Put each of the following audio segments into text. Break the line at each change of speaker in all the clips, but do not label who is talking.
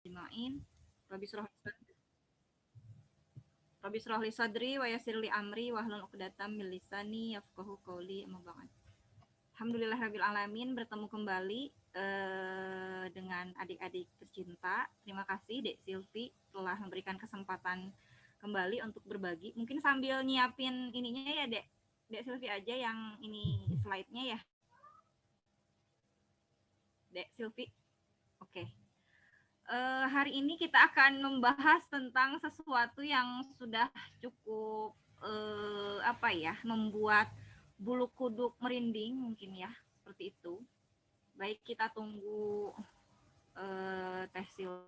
Ajmain. Rabbi shrah li sadri wa yassir li amri wahlul 'uqdatam min lisani yafqahu qawli. Amma ba'd. Alhamdulillahirabbil alamin, bertemu kembali dengan adik-adik tercinta. Terima kasih Dek Silvi telah memberikan kesempatan kembali untuk berbagi. Mungkin sambil nyiapin ininya ya Dek. Dek Silvi aja yang ini slide-nya ya. Dek Silvi. Oke. Hari ini kita akan membahas tentang sesuatu yang sudah cukup membuat bulu kuduk merinding mungkin ya, seperti itu. Baik, kita tunggu Tesil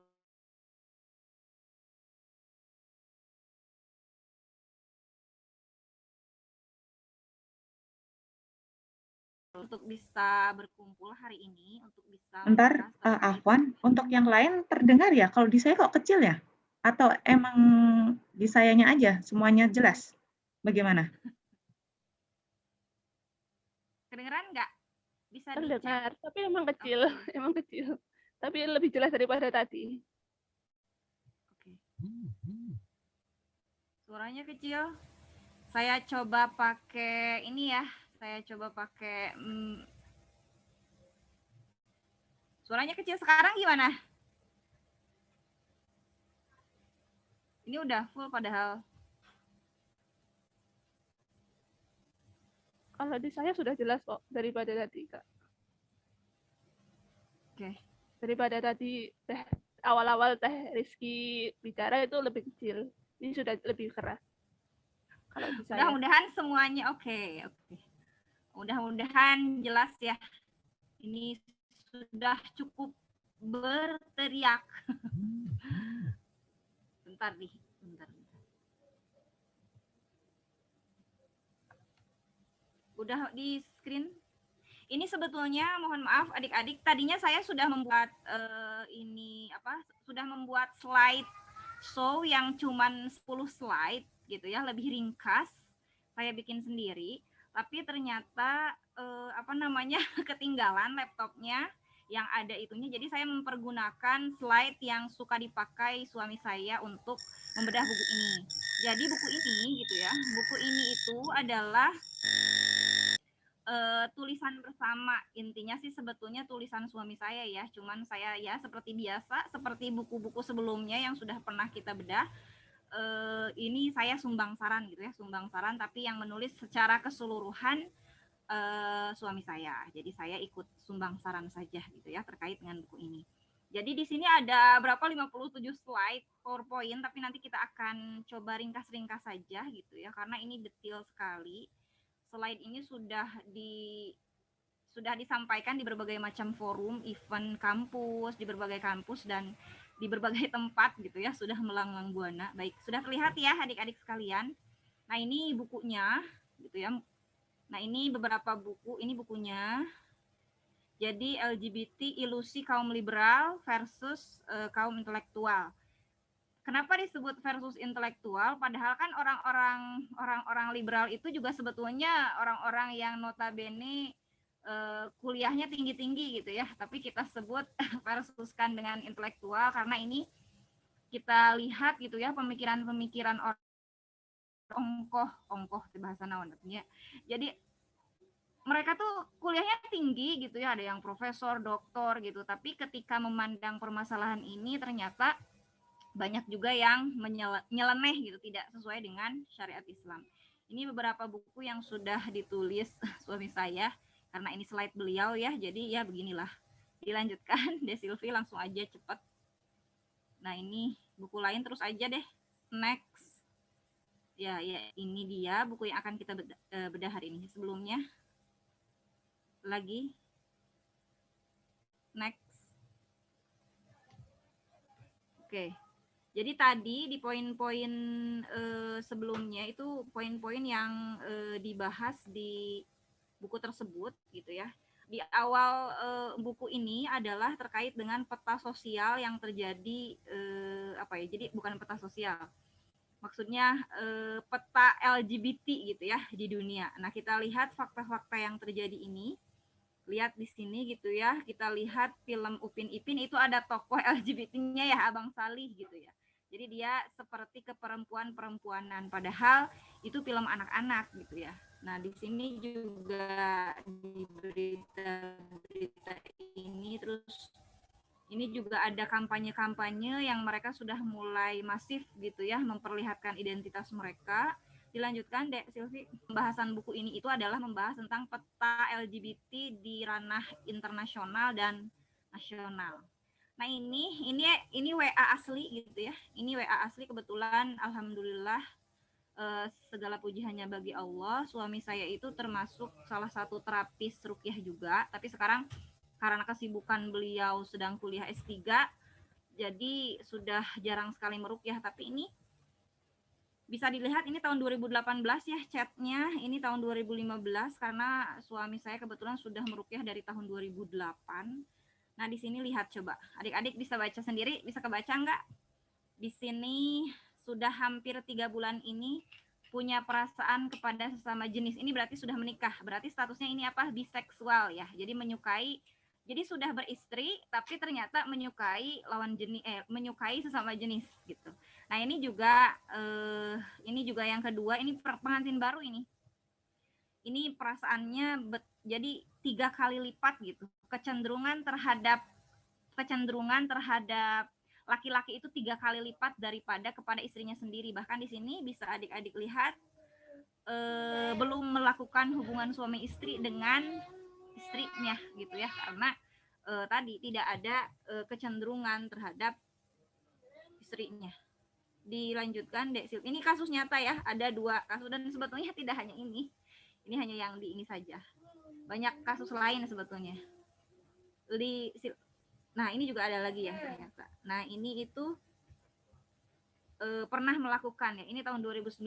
untuk bisa berkumpul hari ini, untuk bisa
Bentar, Afwan, untuk yang lain terdengar ya? Kalau di saya kok kecil ya? Atau emang di sayanya aja semuanya jelas? Bagaimana?
kedengeran nggak? Bisa dicek.
Terdengar, tapi emang kecil, emang kecil. Tapi lebih jelas daripada tadi.
Oke. Suaranya kecil. Saya coba pakai ini ya. Saya coba pakai suaranya kecil. Sekarang gimana? Ini udah full padahal.
Kalau di saya sudah jelas kok daripada tadi, Kak.
Oke.
Daripada tadi awal-awal Teh Rizky bicara itu lebih kecil. Ini sudah lebih keras. Kalau di saya.
Mudah-mudahan semuanya oke. Mudah-mudahan jelas ya. Ini sudah cukup berteriak. Bentar. Udah di screen? Ini sebetulnya mohon maaf adik-adik, tadinya saya sudah membuat sudah membuat slide show yang cuman 10 slide gitu ya, lebih ringkas. Saya bikin sendiri, tapi ternyata ketinggalan laptopnya yang ada itunya. Jadi saya mempergunakan slide yang suka dipakai suami saya untuk membedah buku ini. Jadi buku ini gitu ya, buku ini itu adalah tulisan bersama. Intinya sih sebetulnya tulisan suami saya ya, cuman saya ya seperti biasa, seperti buku-buku sebelumnya yang sudah pernah kita bedah, ini saya sumbang saran gitu ya, sumbang saran, tapi yang menulis secara keseluruhan suami saya. Jadi saya ikut sumbang saran saja gitu ya terkait dengan buku ini. Jadi di sini ada berapa 57 slide PowerPoint, tapi nanti kita akan coba ringkas-ringkas saja gitu ya, karena ini detail sekali. Slide ini sudah disampaikan di berbagai macam forum, event kampus, di berbagai kampus dan di berbagai tempat gitu ya, sudah melanglang buana. Baik, sudah terlihat ya adik-adik sekalian. Nah, ini bukunya gitu ya. Nah, ini beberapa buku, ini bukunya. Jadi LGBT ilusi kaum liberal versus kaum intelektual. Kenapa disebut versus intelektual? Padahal kan orang-orang liberal itu juga sebetulnya orang-orang yang notabene kuliahnya tinggi-tinggi gitu ya. Tapi kita sebut versuskan dengan intelektual karena ini kita lihat gitu ya pemikiran-pemikiran orang ongkoh bahasa naon ya. Jadi mereka tuh kuliahnya tinggi gitu ya, ada yang profesor, doktor gitu. Tapi ketika memandang permasalahan ini ternyata banyak juga yang nyeleneh gitu, tidak sesuai dengan syariat Islam. Ini beberapa buku yang sudah ditulis suami saya karena ini slide beliau ya, jadi ya beginilah. Dilanjutkan Desilvi, langsung aja cepat. Nah, ini buku lain terus aja deh. Next. Ya ini dia buku yang akan kita bedah hari ini. Sebelumnya lagi. Next. Oke. Jadi tadi di poin-poin sebelumnya itu poin-poin yang dibahas di buku tersebut gitu ya. Di awal buku ini adalah terkait dengan peta sosial yang terjadi Jadi bukan peta sosial. Maksudnya peta LGBT gitu ya di dunia. Nah, kita lihat fakta-fakta yang terjadi ini Lihat di sini gitu ya, kita lihat film Upin Ipin itu ada tokoh LGBT-nya ya, Abang Salih gitu ya. Jadi dia seperti keperempuan-perempuanan, padahal itu film anak-anak gitu ya. Nah, di sini juga di berita-berita ini, terus ini juga ada kampanye-kampanye yang mereka sudah mulai masif gitu ya, memperlihatkan identitas mereka. Dilanjutkan, Dek Silvi. Pembahasan buku ini itu adalah membahas tentang peta LGBT di ranah internasional dan nasional. Nah, ini WA asli gitu ya. Ini WA asli, kebetulan alhamdulillah segala puji hanya bagi Allah. Suami saya itu termasuk salah satu terapis ruqyah juga, tapi sekarang karena kesibukan beliau sedang kuliah S3, jadi sudah jarang sekali meruqyah. Tapi ini bisa dilihat, ini tahun 2018 ya chatnya, ini tahun 2015 karena suami saya kebetulan sudah meruqyah dari tahun 2008. Nah, di sini lihat, coba adik-adik bisa baca sendiri, bisa kebaca nggak? Di sini sudah hampir 3 bulan ini punya perasaan kepada sesama jenis. Ini berarti sudah menikah, berarti statusnya ini apa? Biseksual ya. Jadi menyukai, jadi sudah beristri tapi ternyata menyukai lawan jenis, menyukai sesama jenis gitu. Nah, ini juga yang kedua, ini pengantin baru ini. Ini perasaannya jadi 3 kali lipat gitu. Kecenderungan terhadap laki-laki itu 3 kali lipat daripada kepada istrinya sendiri. Bahkan di sini bisa adik-adik lihat belum melakukan hubungan suami istri dengan istrinya gitu ya, karena tadi tidak ada kecenderungan terhadap istrinya. Dilanjutkan, Dek Sil. Ini kasus nyata ya, ada 2 kasus dan sebetulnya tidak hanya ini. Ini hanya yang di ini saja. Banyak kasus lain sebetulnya. Nah, ini juga ada lagi ya ternyata. Nah, ini itu pernah melakukan ya. Ini tahun 2019.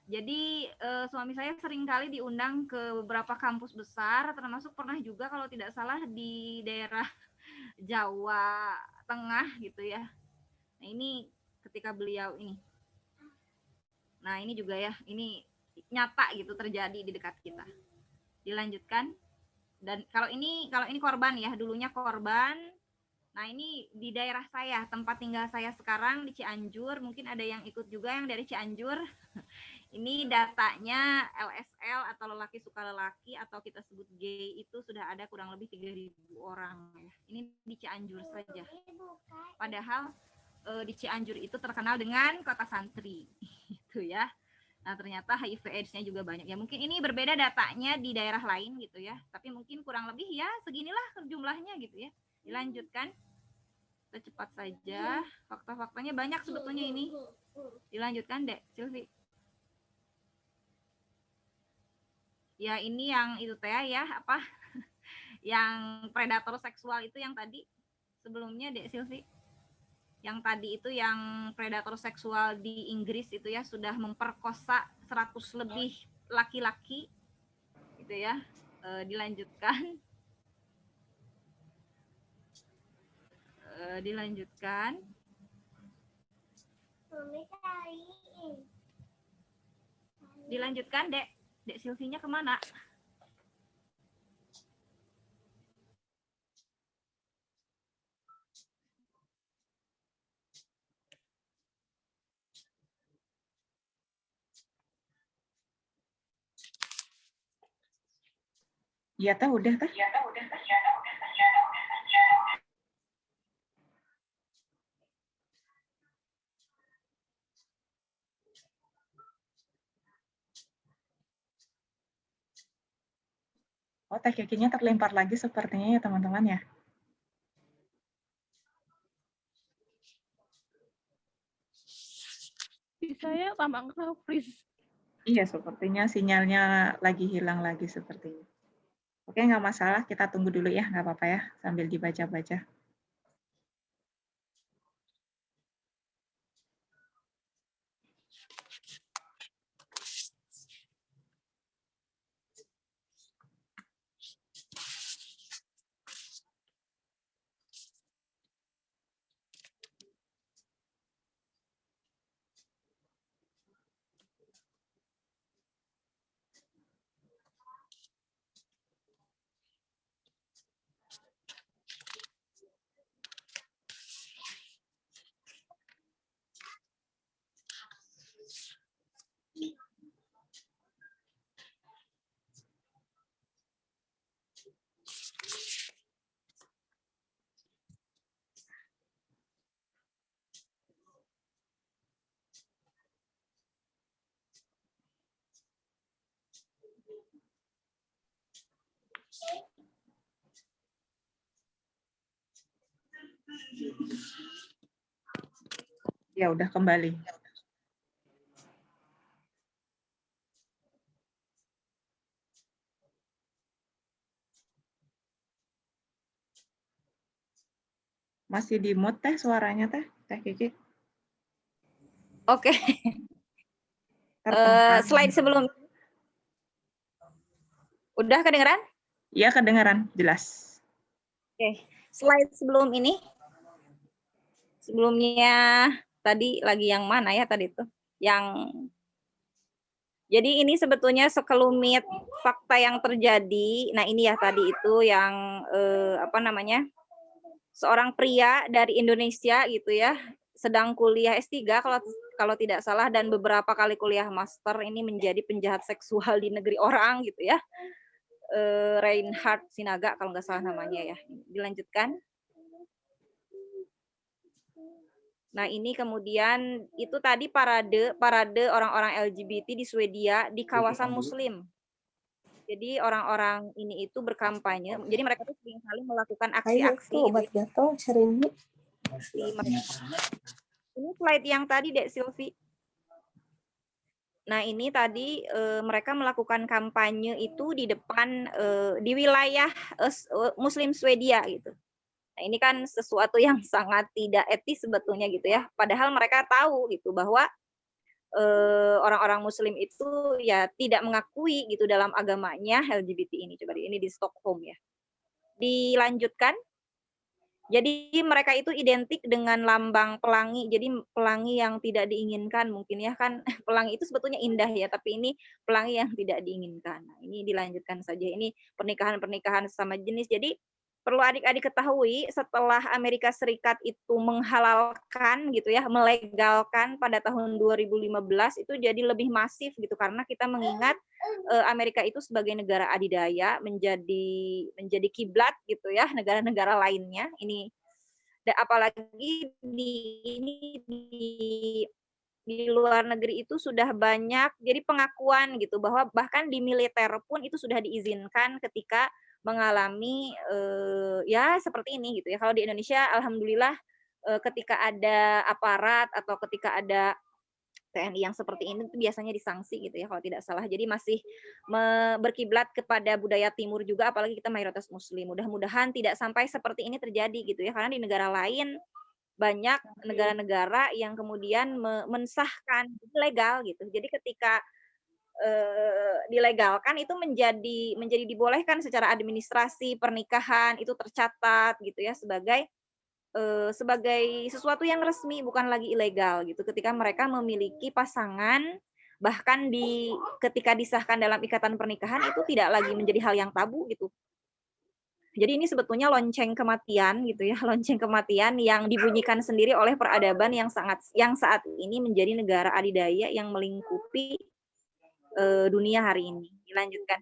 Jadi suami saya sering kali diundang ke beberapa kampus besar, termasuk pernah juga kalau tidak salah di daerah Jawa Tengah gitu ya. Nah, ini ketika beliau ini. Nah, ini juga ya, ini nyata gitu terjadi di dekat kita. Dilanjutkan. Dan kalau ini korban ya, dulunya korban. Nah, ini di daerah saya, tempat tinggal saya sekarang di Cianjur. Mungkin ada yang ikut juga yang dari Cianjur. Ini datanya LSL atau lelaki suka lelaki atau kita sebut gay itu sudah ada kurang lebih 3.000 orang ya. Ini di Cianjur saja. Padahal di Cianjur itu terkenal dengan kota santri gitu ya. Nah, ternyata HIV AIDS-nya juga banyak. Ya, mungkin ini berbeda datanya di daerah lain gitu ya. Tapi mungkin kurang lebih ya seginilah jumlahnya gitu ya. Dilanjutkan. Kita cepat saja. Fakta-faktanya banyak sebetulnya ini. Dilanjutkan, Dek Silvi. Ya, ini yang itu teh ya, apa? Yang predator seksual itu yang tadi sebelumnya, Dek Silvi. Yang tadi itu yang predator seksual di Inggris itu ya, sudah memperkosa 100 lebih laki-laki gitu ya. Dilanjutkan. Dilanjutkan, Dek Silvinya kemana?
Iya, Teh, udah, Teh. Oh, Teh Kikinya terlempar lagi sepertinya ya, teman-teman ya.
Di saya tambah freeze.
Iya, sepertinya sinyalnya lagi hilang lagi sepertinya. Oke, nggak masalah. Kita tunggu dulu ya, nggak apa-apa ya, sambil dibaca-baca. Ya, udah kembali. Masih di mute Teh suaranya Teh Kiki.
Oke.
Tertempat.
Slide sebelum. Udah kedengeran?
Iya, kedengaran, jelas.
Oke. Slide sebelum ini. Sebelumnya tadi lagi yang mana ya tadi itu? Jadi ini sebetulnya sekelumit fakta yang terjadi. Nah, ini ya tadi itu yang seorang pria dari Indonesia gitu ya, sedang kuliah S3 kalau tidak salah, dan beberapa kali kuliah master, ini menjadi penjahat seksual di negeri orang gitu ya. Reinhard Sinaga kalau nggak salah namanya ya. Dilanjutkan. Nah, ini kemudian itu tadi parade orang-orang LGBT di Swedia di kawasan Muslim. Jadi orang-orang ini itu berkampanye. Jadi mereka tuh sering kali melakukan aksi-aksi.
Obat gatal sering.
Ini slide yang tadi Dek Silvi. Nah, ini tadi mereka melakukan kampanye itu di depan di wilayah Muslim Swedia gitu. Nah, ini kan sesuatu yang sangat tidak etis sebetulnya gitu ya. Padahal mereka tahu gitu bahwa orang-orang Muslim itu ya tidak mengakui gitu dalam agamanya LGBT ini. Coba ini di Stockholm ya. Dilanjutkan. Jadi mereka itu identik dengan lambang pelangi. Jadi pelangi yang tidak diinginkan mungkin ya kan. Pelangi itu sebetulnya indah ya, tapi ini pelangi yang tidak diinginkan. Nah, ini dilanjutkan saja. Ini pernikahan-pernikahan sesama jenis. Jadi perlu adik-adik ketahui, setelah Amerika Serikat itu menghalalkan gitu ya, melegalkan pada tahun 2015 itu jadi lebih masif gitu, karena kita mengingat Amerika itu sebagai negara adidaya menjadi kiblat gitu ya negara-negara lainnya. Ini apalagi di luar negeri itu sudah banyak jadi pengakuan gitu bahwa bahkan di militer pun itu sudah diizinkan ketika mengalami ya seperti ini gitu ya. Kalau di Indonesia alhamdulillah ketika ada aparat atau ketika ada TNI yang seperti ini itu biasanya disanksi gitu ya kalau tidak salah. Jadi masih berkiblat kepada budaya timur juga, apalagi kita mayoritas muslim. Mudah-mudahan tidak sampai seperti ini terjadi gitu ya, karena di negara lain banyak negara-negara yang kemudian mensahkan legal gitu. Jadi ketika dilegalkan itu menjadi dibolehkan secara administrasi pernikahan itu tercatat gitu ya sebagai sesuatu yang resmi, bukan lagi ilegal gitu. Ketika mereka memiliki pasangan, bahkan ketika disahkan dalam ikatan pernikahan itu tidak lagi menjadi hal yang tabu gitu. Jadi ini sebetulnya lonceng kematian gitu ya, lonceng kematian yang dibunyikan sendiri oleh peradaban yang saat ini menjadi negara adidaya yang melingkupi dunia hari ini. Dilanjutkan.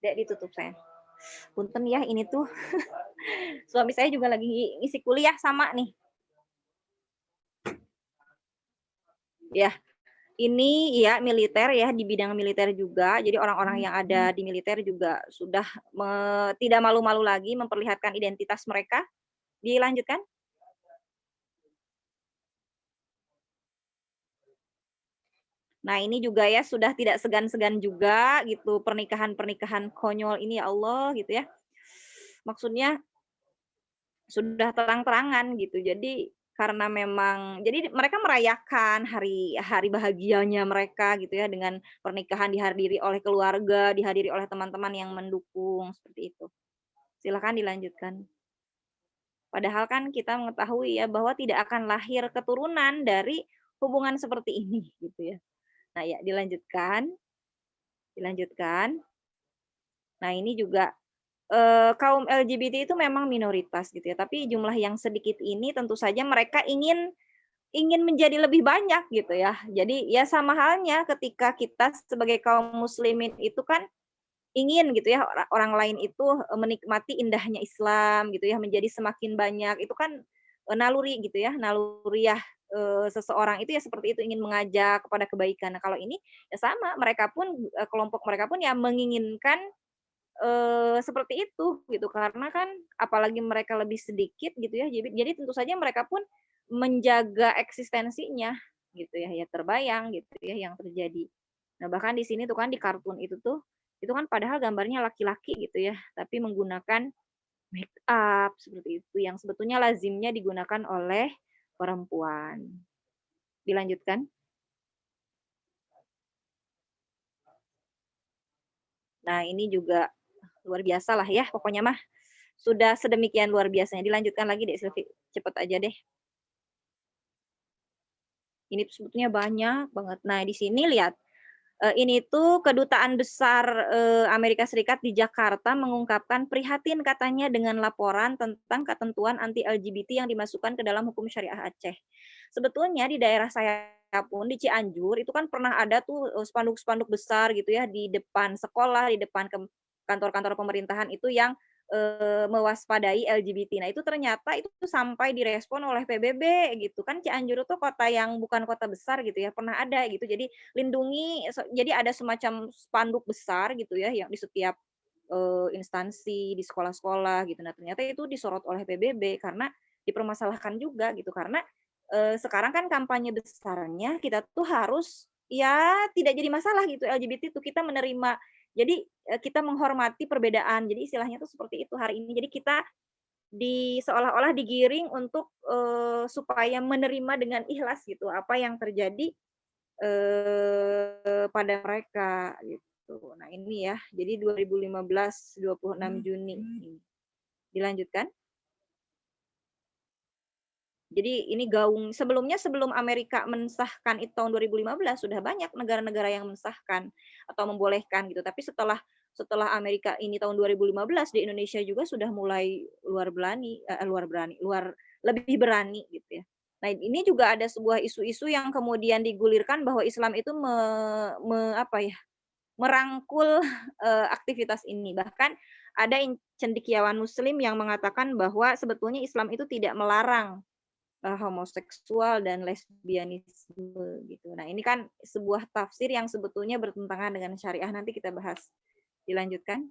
Dek, ditutup saya. Punten ya, ini tuh suami saya juga lagi ngisi kuliah sama nih. Ya, ini ya militer ya, di bidang militer juga. Jadi orang-orang yang ada di militer juga sudah tidak malu-malu lagi memperlihatkan identitas mereka. Dilanjutkan. Nah, ini juga ya sudah tidak segan-segan juga gitu pernikahan-pernikahan konyol ini ya Allah gitu ya. Maksudnya sudah terang-terangan gitu. Jadi karena memang jadi mereka merayakan hari bahagianya mereka gitu ya dengan pernikahan dihadiri oleh keluarga, dihadiri oleh teman-teman yang mendukung seperti itu. Silakan dilanjutkan. Padahal kan kita mengetahui ya bahwa tidak akan lahir keturunan dari hubungan seperti ini gitu ya. Nah, ya dilanjutkan. Dilanjutkan. Nah, ini juga kaum LGBT itu memang minoritas gitu ya, tapi jumlah yang sedikit ini tentu saja mereka ingin menjadi lebih banyak gitu ya. Jadi ya sama halnya ketika kita sebagai kaum muslimin itu kan ingin gitu ya orang lain itu menikmati indahnya Islam gitu ya, menjadi semakin banyak. Itu kan naluri gitu ya, naluriah seseorang itu ya seperti itu, ingin mengajak kepada kebaikan. Nah, kalau ini ya sama, mereka pun kelompok mereka pun ya menginginkan seperti itu gitu, karena kan apalagi mereka lebih sedikit gitu ya, jadi tentu saja mereka pun menjaga eksistensinya gitu ya, ya terbayang gitu ya yang terjadi. Nah, bahkan di sini tuh kan di kartun itu tuh, itu kan padahal gambarnya laki-laki gitu ya, tapi menggunakan make up seperti itu, yang sebetulnya lazimnya digunakan oleh perempuan. Dilanjutkan. Nah, ini juga luar biasa lah ya, pokoknya mah sudah sedemikian luar biasanya. Dilanjutkan lagi deh Silvi, cepet aja deh. Ini tuh sebetulnya banyak banget. Nah, di sini lihat, ini tuh Kedutaan Besar Amerika Serikat di Jakarta mengungkapkan prihatin katanya dengan laporan tentang ketentuan anti LGBT yang dimasukkan ke dalam hukum syariah Aceh. Sebetulnya di daerah saya pun di Cianjur itu kan pernah ada tuh spanduk-spanduk besar gitu ya di depan sekolah, di depan kantor-kantor pemerintahan itu yang mewaspadai LGBT. Nah, itu ternyata itu sampai direspon oleh PBB gitu kan. Cianjur itu kota yang bukan kota besar gitu ya, pernah ada gitu. Jadi jadi ada semacam spanduk besar gitu ya yang di setiap instansi, di sekolah-sekolah gitu. Nah, ternyata itu disorot oleh PBB karena dipermasalahkan juga gitu, karena sekarang kan kampanye besarnya kita tuh harus ya tidak jadi masalah gitu LGBT itu, kita menerima. Jadi kita menghormati perbedaan. Jadi istilahnya tuh seperti itu hari ini. Jadi kita seolah-olah digiring untuk supaya menerima dengan ikhlas gitu apa yang terjadi pada mereka gitu. Nah, ini ya. Jadi 2015 26 Juni. Dilanjutkan. Jadi ini gaung sebelum Amerika mensahkan itu tahun 2015 sudah banyak negara-negara yang mensahkan atau membolehkan gitu. Tapi setelah Amerika ini tahun 2015 di Indonesia juga sudah mulai lebih berani gitu ya. Nah, ini juga ada sebuah isu-isu yang kemudian digulirkan bahwa Islam itu merangkul aktivitas ini. Bahkan ada cendekiawan muslim yang mengatakan bahwa sebetulnya Islam itu tidak melarang homoseksual dan lesbianisme gitu. Nah, ini kan sebuah tafsir yang sebetulnya bertentangan dengan syariah. Nanti kita bahas. Dilanjutkan.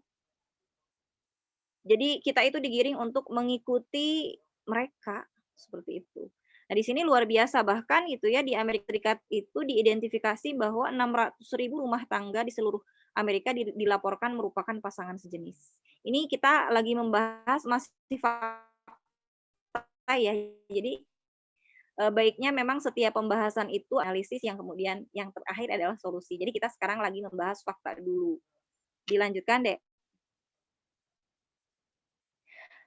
Jadi kita itu digiring untuk mengikuti mereka seperti itu. Nah, di sini luar biasa, bahkan gitu ya, di Amerika Serikat itu diidentifikasi bahwa 600.000 rumah tangga di seluruh Amerika dilaporkan merupakan pasangan sejenis. Ini kita lagi membahas masih fakta ya. Jadi baiknya memang setiap pembahasan itu analisis yang kemudian yang terakhir adalah solusi. Jadi kita sekarang lagi membahas fakta dulu. Dilanjutkan, Dek.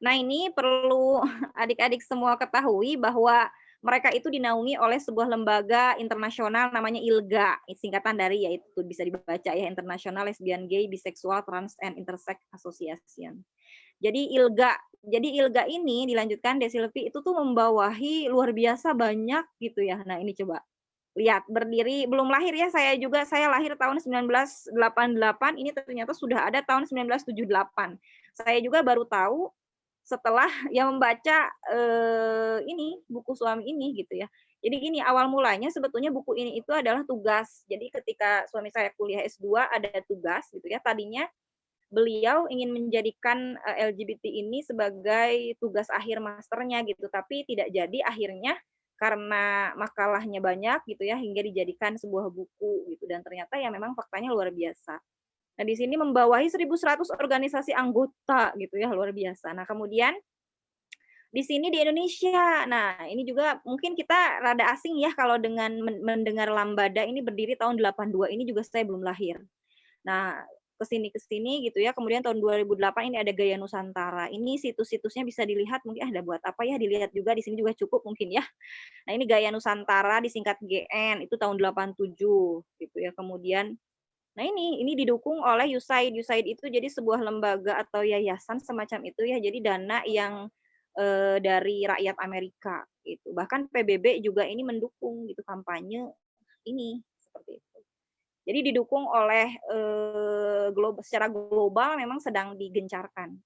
Nah, ini perlu adik-adik semua ketahui bahwa mereka itu dinaungi oleh sebuah lembaga internasional namanya ILGA, singkatan dari yaitu bisa dibaca ya, International Lesbian, Gay, Bisexual, Trans and Intersex Association. Jadi ILGA ini dilanjutkan Desilvi itu tuh membawahi luar biasa banyak gitu ya. Nah, ini coba lihat berdiri belum lahir ya, saya lahir tahun 1988, ini ternyata sudah ada tahun 1978. Saya juga baru tahu setelah yang membaca ini buku suami ini gitu ya. Jadi gini, awal mulanya sebetulnya buku ini itu adalah tugas. Jadi ketika suami saya kuliah S2 ada tugas gitu ya. Tadinya beliau ingin menjadikan LGBT ini sebagai tugas akhir masternya gitu, tapi tidak jadi akhirnya karena makalahnya banyak gitu ya, hingga dijadikan sebuah buku gitu, dan ternyata ya memang faktanya luar biasa. Nah, di sini membawahi 1.100 organisasi anggota gitu ya, luar biasa. Nah, kemudian di sini di Indonesia. Nah, ini juga mungkin kita rada asing ya kalau dengan mendengar Lambada ini berdiri tahun 82, ini juga saya belum lahir. Nah, kesini gitu ya. Kemudian tahun 2008 ini ada Gaya Nusantara. Ini situs-situsnya bisa dilihat, mungkin ada buat apa ya, dilihat juga di sini juga cukup mungkin ya. Nah, ini Gaya Nusantara disingkat GN itu tahun 87 gitu ya. Kemudian nah ini didukung oleh USAID. USAID itu jadi sebuah lembaga atau yayasan semacam itu ya. Jadi dana yang dari rakyat Amerika gitu. Bahkan PBB juga ini mendukung gitu kampanye ini seperti itu. Jadi didukung oleh secara global memang sedang digencarkan.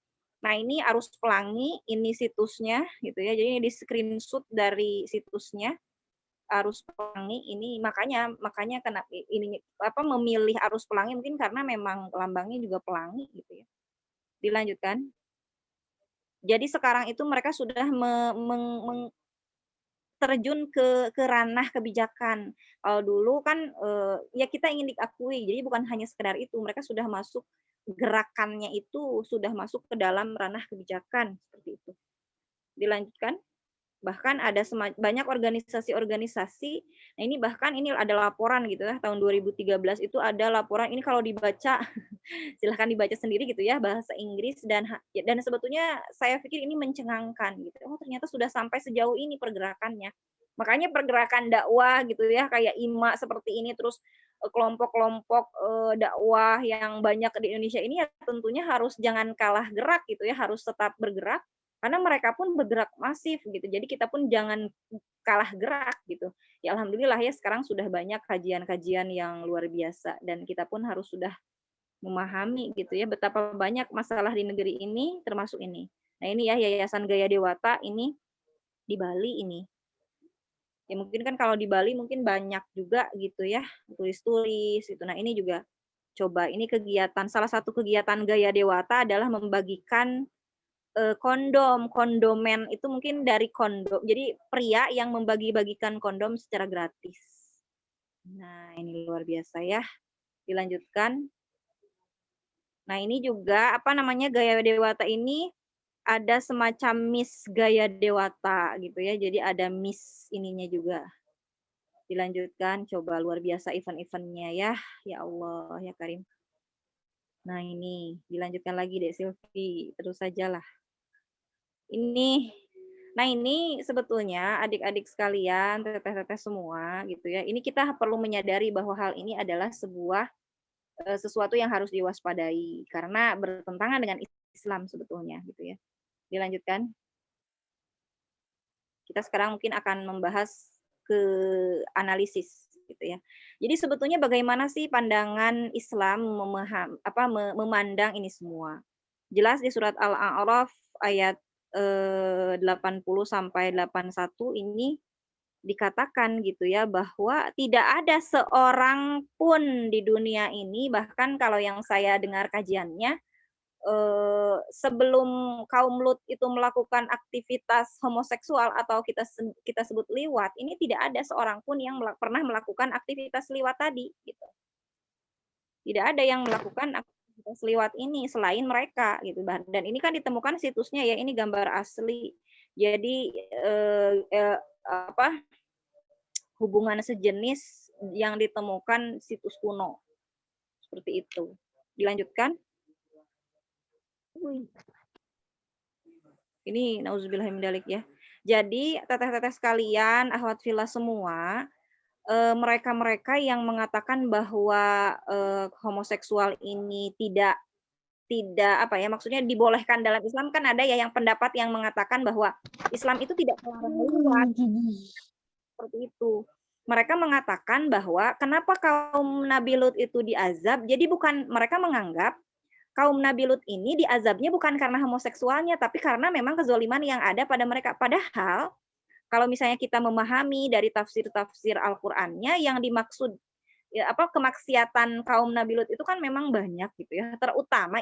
Nah, ini Arus Pelangi, ini situsnya gitu ya. Jadi ini di screenshot dari situsnya. arus pelangi ini, makanya kenapa ini memilih arus pelangi mungkin karena memang lambangnya juga pelangi gitu ya. Dilanjutkan. Jadi sekarang itu mereka sudah terjun ke ranah kebijakan. Kalau dulu kan ya kita ingin diakui, jadi bukan hanya sekedar itu, mereka sudah masuk gerakannya itu sudah masuk ke dalam ranah kebijakan seperti itu. Dilanjutkan. Bahkan ada banyak organisasi-organisasi. Nah, ini bahkan ini ada laporan gitu ya, tahun 2013 itu ada laporan, ini kalau dibaca silahkan dibaca sendiri gitu ya, bahasa Inggris dan sebetulnya saya pikir ini mencengangkan gitu. Oh, ternyata sudah sampai sejauh ini pergerakannya. Makanya pergerakan dakwah gitu ya, kayak IMA seperti ini, terus kelompok-kelompok dakwah yang banyak di Indonesia ini ya tentunya harus jangan kalah gerak gitu ya, harus tetap bergerak karena mereka pun bergerak masif gitu. Jadi kita pun jangan kalah gerak gitu. Ya alhamdulillah ya sekarang sudah banyak kajian-kajian yang luar biasa dan kita pun harus sudah memahami gitu ya betapa banyak masalah di negeri ini termasuk ini. Nah, ini ya Yayasan Gaya Dewata ini di Bali ini. Ya mungkin kan kalau di Bali mungkin banyak juga gitu ya, tulis-tulis gitu. Nah, ini juga coba ini kegiatan salah satu kegiatan Gaya Dewata adalah membagikan kondomen itu mungkin dari kondom. Jadi pria yang membagi-bagikan kondom secara gratis. Nah, ini luar biasa ya. Dilanjutkan. Nah, ini juga Gaya Dewata ini ada semacam Miss Gaya Dewata gitu ya. Jadi ada Miss ininya juga. Dilanjutkan, coba luar biasa event-eventnya ya. Ya Allah, ya Karim. Nah, ini dilanjutkan lagi Dek Silvi, terus sajalah. Nah ini sebetulnya adik-adik sekalian, teteh-teteh semua gitu ya. Ini kita perlu menyadari bahwa hal ini adalah sesuatu yang harus diwaspadai karena bertentangan dengan Islam sebetulnya gitu ya. Dilanjutkan. Kita sekarang mungkin akan membahas ke analisis gitu ya. Jadi sebetulnya bagaimana sih pandangan Islam memandang ini semua? Jelas di surat Al-A'raf ayat 80 sampai 81 ini dikatakan gitu ya bahwa tidak ada seorang pun di dunia ini, bahkan kalau yang saya dengar kajiannya sebelum kaum Lut itu melakukan aktivitas homoseksual atau kita sebut liwat, ini tidak ada seorang pun yang pernah melakukan aktivitas liwat tadi gitu. Tidak ada yang melakukan aktivitas liwat ini selain mereka gitu. Dan ini kan ditemukan situsnya ya, ini gambar asli. Jadi hubungan sejenis yang ditemukan situs kuno. Seperti itu. Dilanjutkan. Ini nauzubillah min dzalik ya. Jadi teteh-teteh sekalian, akhwat fillah semua, mereka-mereka yang mengatakan bahwa homoseksual ini tidak maksudnya dibolehkan dalam Islam, kan ada ya yang pendapat yang mengatakan bahwa Islam itu tidak melarang liwat seperti itu. Mereka mengatakan bahwa kenapa kaum Nabi Lut itu diazab, jadi bukan, mereka menganggap kaum Nabi Lut ini diazabnya bukan karena homoseksualnya, tapi karena memang kezoliman yang ada pada mereka. Padahal kalau misalnya kita memahami dari tafsir-tafsir Al-Qur'annya, yang dimaksud kemaksiatan kaum Nabi Lut itu kan memang banyak gitu ya. Terutama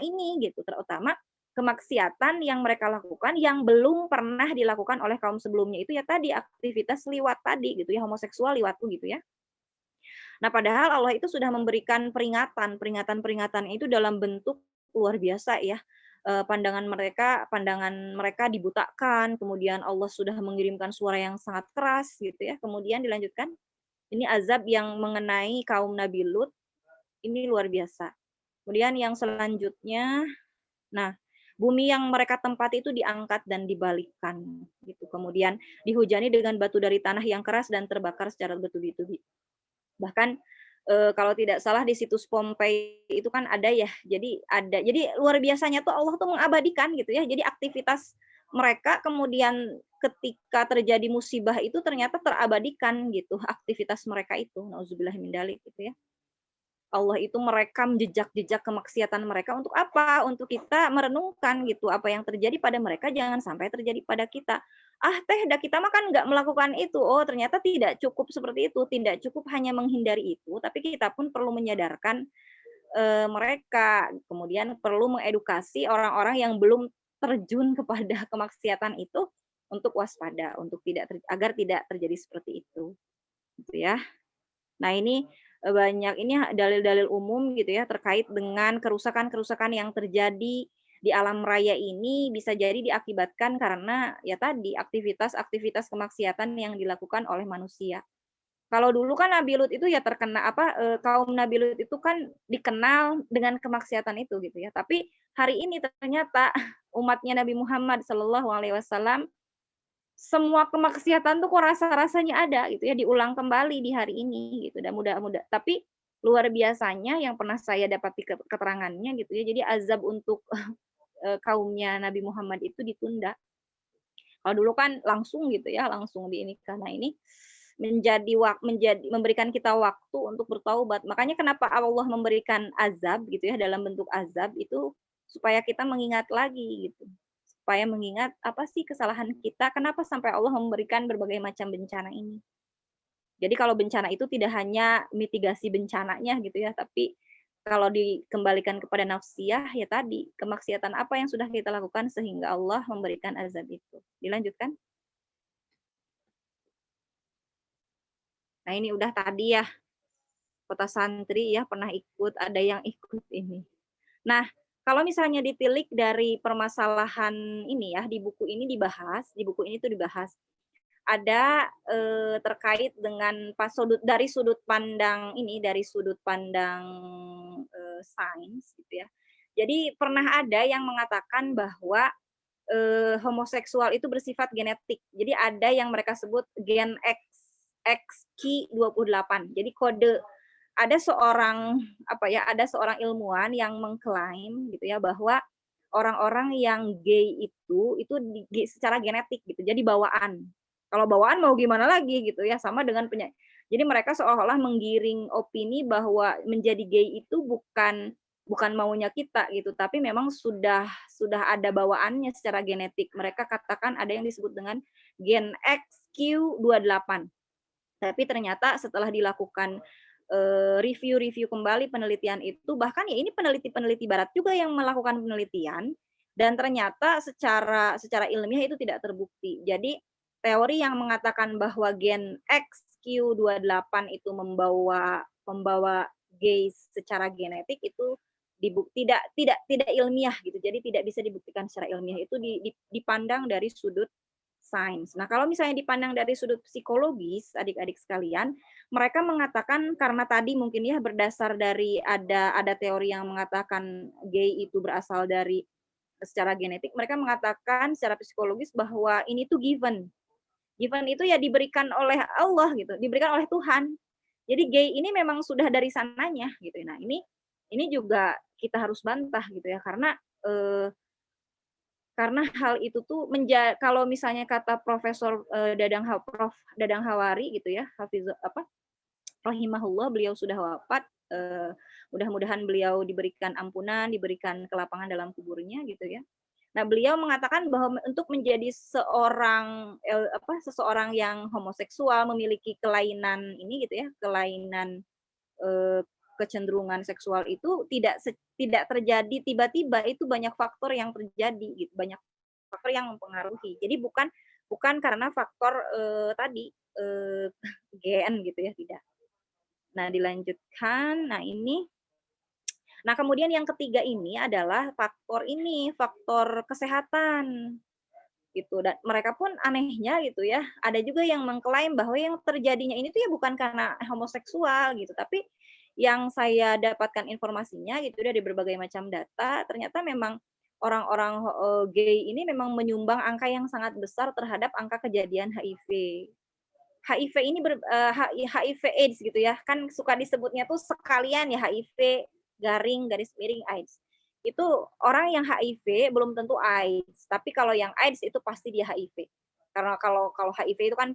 kemaksiatan yang mereka lakukan yang belum pernah dilakukan oleh kaum sebelumnya, itu ya tadi aktivitas liwat tadi gitu ya, homoseksual liwatku gitu ya. Nah, padahal Allah itu sudah memberikan peringatan itu dalam bentuk luar biasa ya. Pandangan mereka dibutakan, kemudian Allah sudah mengirimkan suara yang sangat keras gitu ya. Kemudian dilanjutkan, ini azab yang mengenai kaum Nabi Lut, ini luar biasa. Kemudian yang selanjutnya, nah, bumi yang mereka tempati itu diangkat dan dibalikkan gitu. Kemudian dihujani dengan batu dari tanah yang keras dan terbakar secara bertubi-tubi. Bahkan kalau tidak salah di situs Pompei itu kan ada ya. Jadi luar biasanya tuh Allah tuh mengabadikan gitu ya. Jadi aktivitas mereka kemudian ketika terjadi musibah itu ternyata terabadikan gitu aktivitas mereka itu. Nauzubillah min dzalik gitu ya. Allah itu merekam jejak-jejak kemaksiatan mereka untuk apa? Untuk kita merenungkan gitu apa yang terjadi pada mereka jangan sampai terjadi pada kita. Ah dah kita mah kan nggak melakukan itu. Oh ternyata tidak cukup seperti itu, tidak cukup hanya menghindari itu, tapi kita pun perlu menyadarkan mereka, kemudian perlu mengedukasi orang-orang yang belum terjun kepada kemaksiatan itu untuk waspada, untuk agar tidak terjadi seperti itu, gitu ya. Nah ini banyak ini dalil-dalil umum gitu ya terkait dengan kerusakan-kerusakan yang terjadi di alam raya ini bisa jadi diakibatkan karena ya tadi aktivitas-aktivitas kemaksiatan yang dilakukan oleh manusia. Kalau dulu kan Nabi Lut itu ya terkena kaum Nabi Lut itu kan dikenal dengan kemaksiatan itu gitu ya. Tapi hari ini ternyata umatnya Nabi Muhammad Shallallahu Alaihi Wasallam semua kemaksiatan tuh kok rasa-rasanya ada gitu ya, diulang kembali di hari ini gitu dan mudah-mudah tapi luar biasanya yang pernah saya dapati keterangannya gitu ya. Jadi azab untuk kaumnya Nabi Muhammad itu ditunda. Kalau dulu kan langsung gitu ya, langsung di ini karena ini menjadi memberikan kita waktu untuk bertaubat. Makanya kenapa Allah memberikan azab gitu ya dalam bentuk azab itu supaya kita mengingat lagi gitu. Supaya mengingat apa sih kesalahan kita, kenapa sampai Allah memberikan berbagai macam bencana ini. Jadi kalau bencana itu tidak hanya mitigasi bencananya gitu ya, tapi kalau dikembalikan kepada nafsiyah ya tadi, kemaksiatan apa yang sudah kita lakukan sehingga Allah memberikan azab itu. Dilanjutkan. Nah ini udah tadi ya, kota santri ya pernah ikut, ada yang ikut ini. Nah, kalau misalnya ditilik dari permasalahan ini ya, di buku ini tuh dibahas, ada terkait dengan dari sudut pandang sains gitu ya. Jadi pernah ada yang mengatakan bahwa homoseksual itu bersifat genetik. Jadi ada yang mereka sebut gen XQ28. Jadi ada seorang ilmuwan yang mengklaim gitu ya bahwa orang-orang yang gay itu secara genetik gitu. Jadi bawaan. Kalau bawaan mau gimana lagi gitu ya, sama dengan penyakit. Jadi mereka seolah-olah menggiring opini bahwa menjadi gay itu bukan maunya kita gitu, tapi memang sudah ada bawaannya secara genetik. Mereka katakan ada yang disebut dengan gen XQ28. Tapi ternyata setelah dilakukan review kembali penelitian itu, bahkan ya ini peneliti barat juga yang melakukan penelitian, dan ternyata secara ilmiah itu tidak terbukti. Jadi teori yang mengatakan bahwa gen XQ28 itu membawa gay secara genetik itu tidak ilmiah gitu. Jadi tidak bisa dibuktikan secara ilmiah. Itu dipandang dari sudut sains. Nah, kalau misalnya dipandang dari sudut psikologis, adik-adik sekalian, mereka mengatakan karena tadi mungkin ya berdasar dari ada teori yang mengatakan gay itu berasal dari secara genetik, mereka mengatakan secara psikologis bahwa ini tuh given. Given itu ya diberikan oleh Allah gitu, diberikan oleh Tuhan. Jadi gay ini memang sudah dari sananya gitu. Nah, ini juga kita harus bantah gitu ya, karena hal itu tuh kalau misalnya kata Profesor Prof Dadang Hawari gitu ya, rahimahullah, beliau sudah wafat, mudah-mudahan beliau diberikan ampunan, diberikan kelapangan dalam kuburnya gitu ya. Nah, beliau mengatakan bahwa untuk menjadi seseorang yang homoseksual memiliki kelainan ini gitu ya, kelainan kecenderungan seksual itu tidak terjadi tiba-tiba, itu banyak faktor yang terjadi gitu, banyak faktor yang mempengaruhi. Jadi bukan karena faktor tadi gen gitu ya, tidak. Nah, dilanjutkan. Nah, kemudian yang ketiga ini adalah faktor kesehatan gitu. Dan mereka pun anehnya gitu ya, ada juga yang mengklaim bahwa yang terjadinya ini tuh ya bukan karena homoseksual gitu, tapi yang saya dapatkan informasinya gitu dari berbagai macam data, ternyata memang orang-orang gay ini memang menyumbang angka yang sangat besar terhadap angka kejadian HIV. HIV ini HIV AIDS gitu ya, kan suka disebutnya tuh sekalian ya HIV garis miring AIDS. Itu orang yang HIV belum tentu AIDS, tapi kalau yang AIDS itu pasti dia HIV. Karena kalau HIV itu kan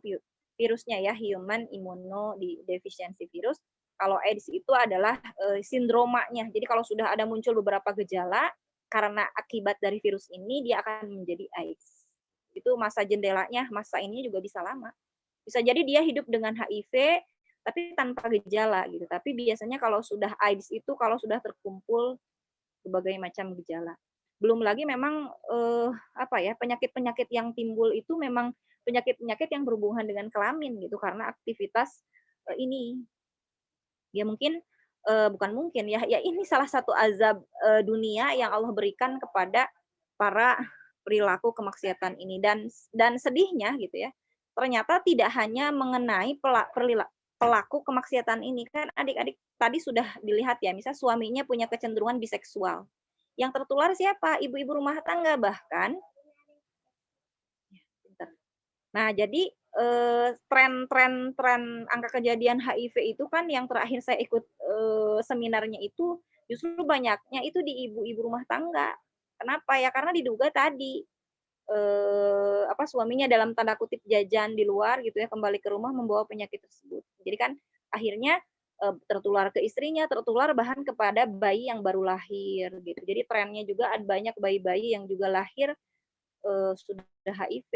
virusnya ya, human immunodeficiency virus. Kalau AIDS itu adalah sindromanya. Jadi kalau sudah ada muncul beberapa gejala karena akibat dari virus ini, dia akan menjadi AIDS. Itu masa jendelanya, masa ini juga bisa lama. Bisa jadi dia hidup dengan HIV tapi tanpa gejala gitu. Tapi biasanya kalau sudah AIDS itu kalau sudah terkumpul berbagai macam gejala. Belum lagi memang penyakit-penyakit yang timbul itu memang penyakit-penyakit yang berhubungan dengan kelamin gitu karena aktivitas ini. Ya mungkin bukan mungkin ya ini salah satu azab dunia yang Allah berikan kepada para perilaku kemaksiatan ini dan sedihnya gitu ya. Ternyata tidak hanya mengenai pelaku kemaksiatan ini kan adik-adik tadi sudah dilihat ya, misal suaminya punya kecenderungan biseksual. Yang tertular siapa? Ibu-ibu rumah tangga bahkan. Nah, jadi tren angka kejadian HIV itu kan yang terakhir saya ikut seminarnya itu justru banyaknya itu di ibu-ibu rumah tangga. Kenapa ya? Karena diduga tadi suaminya dalam tanda kutip jajan di luar gitu ya, kembali ke rumah membawa penyakit tersebut. Jadi kan akhirnya tertular ke istrinya, tertular bahkan kepada bayi yang baru lahir gitu. Jadi trennya juga ada banyak bayi-bayi yang juga lahir sudah HIV.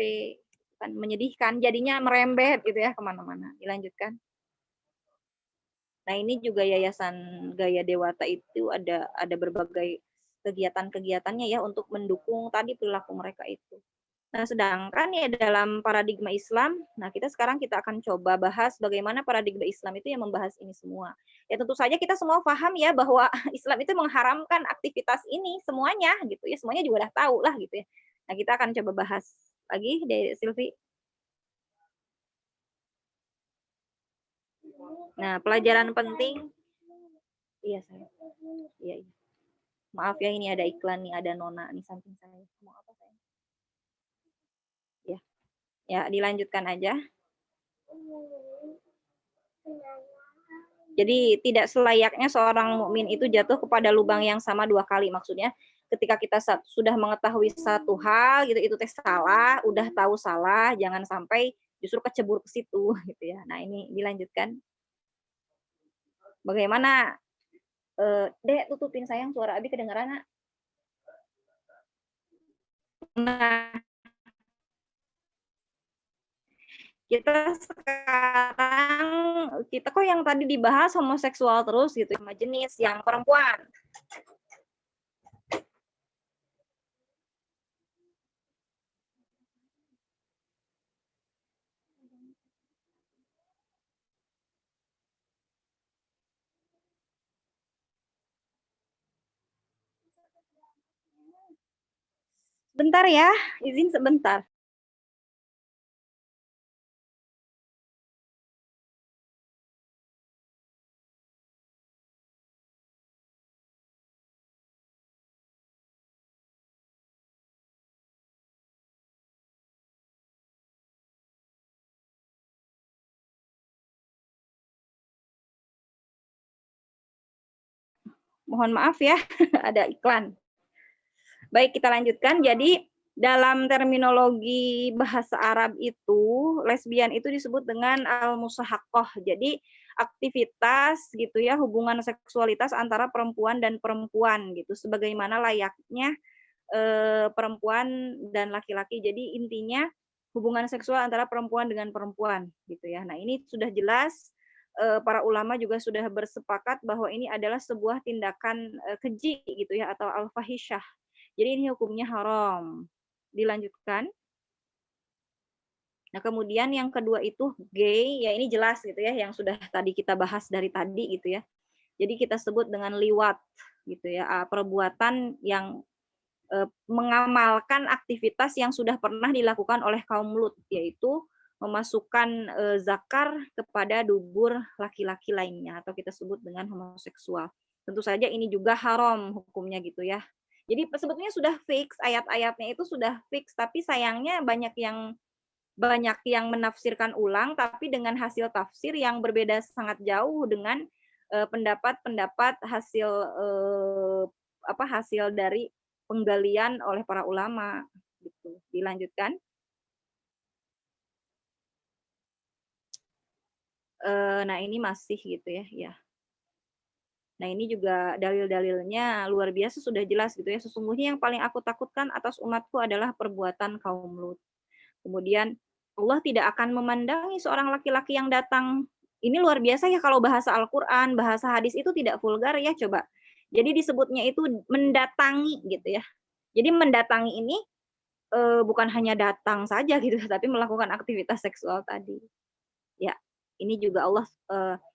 Kan menyedihkan, jadinya merembet gitu ya kemana-mana. Dilanjutkan. Nah ini juga Yayasan Gaya Dewata itu ada berbagai kegiatan-kegiatannya ya untuk mendukung tadi perilaku mereka itu. Nah sedangkan ya dalam paradigma Islam, nah kita akan coba bahas bagaimana paradigma Islam itu yang membahas ini semua. Ya tentu saja kita semua paham ya bahwa Islam itu mengharamkan aktivitas ini semuanya gitu ya, semuanya juga udah tahu lah gitu ya. Nah kita akan coba bahas lagi dari Silvi. Nah, pelajaran penting. Iya, saya. Iya, iya. Maaf ya, ini ada iklan nih, ada Nona nih samping saya. Mau apa saya? Ya. Ya, dilanjutkan aja. Jadi tidak selayaknya seorang mukmin itu jatuh kepada lubang yang sama 2 kali. Maksudnya ketika kita sudah mengetahui satu hal gitu itu teh salah, udah tahu salah, jangan sampai justru kecebur ke situ gitu ya. Nah, ini dilanjutkan. Bagaimana Dek, tutupin sayang suara Abi kedengeran, Nak. Nah, kita kok yang tadi dibahas homoseksual terus gitu sama jenis yang perempuan. Bentar ya, izin sebentar. Mohon maaf ya, ada iklan. Baik, kita lanjutkan. Jadi dalam terminologi bahasa Arab itu, lesbian itu disebut dengan al-musahaqqah. Jadi aktivitas gitu ya, hubungan seksualitas antara perempuan dan perempuan gitu, sebagaimana layaknya perempuan dan laki-laki. Jadi intinya hubungan seksual antara perempuan dengan perempuan gitu ya. Nah, ini sudah jelas para ulama juga sudah bersepakat bahwa ini adalah sebuah tindakan keji gitu ya atau al-fahisyah. Jadi ini hukumnya haram. Dilanjutkan. Nah, kemudian yang kedua itu gay, ya ini jelas gitu ya yang sudah tadi kita bahas dari tadi gitu ya. Jadi kita sebut dengan liwat gitu ya, perbuatan yang mengamalkan aktivitas yang sudah pernah dilakukan oleh kaum Lut, yaitu memasukkan zakar kepada dubur laki-laki lainnya atau kita sebut dengan homoseksual. Tentu saja ini juga haram hukumnya gitu ya. Jadi sebetulnya sudah fix, ayat-ayatnya itu sudah fix, tapi sayangnya banyak yang menafsirkan ulang, tapi dengan hasil tafsir yang berbeda sangat jauh dengan pendapat-pendapat hasil dari penggalian oleh para ulama. Gitu. Dilanjutkan. Nah ini masih gitu ya. Nah, ini juga dalil-dalilnya luar biasa sudah jelas gitu ya. Sesungguhnya yang paling aku takutkan atas umatku adalah perbuatan kaum Lut. Kemudian Allah tidak akan memandangi seorang laki-laki yang datang. Ini luar biasa ya kalau bahasa Al-Qur'an, bahasa hadis itu tidak vulgar ya coba. Jadi disebutnya itu mendatangi gitu ya. Jadi mendatangi ini bukan hanya datang saja gitu, tapi melakukan aktivitas seksual tadi. Ya, ini juga Allah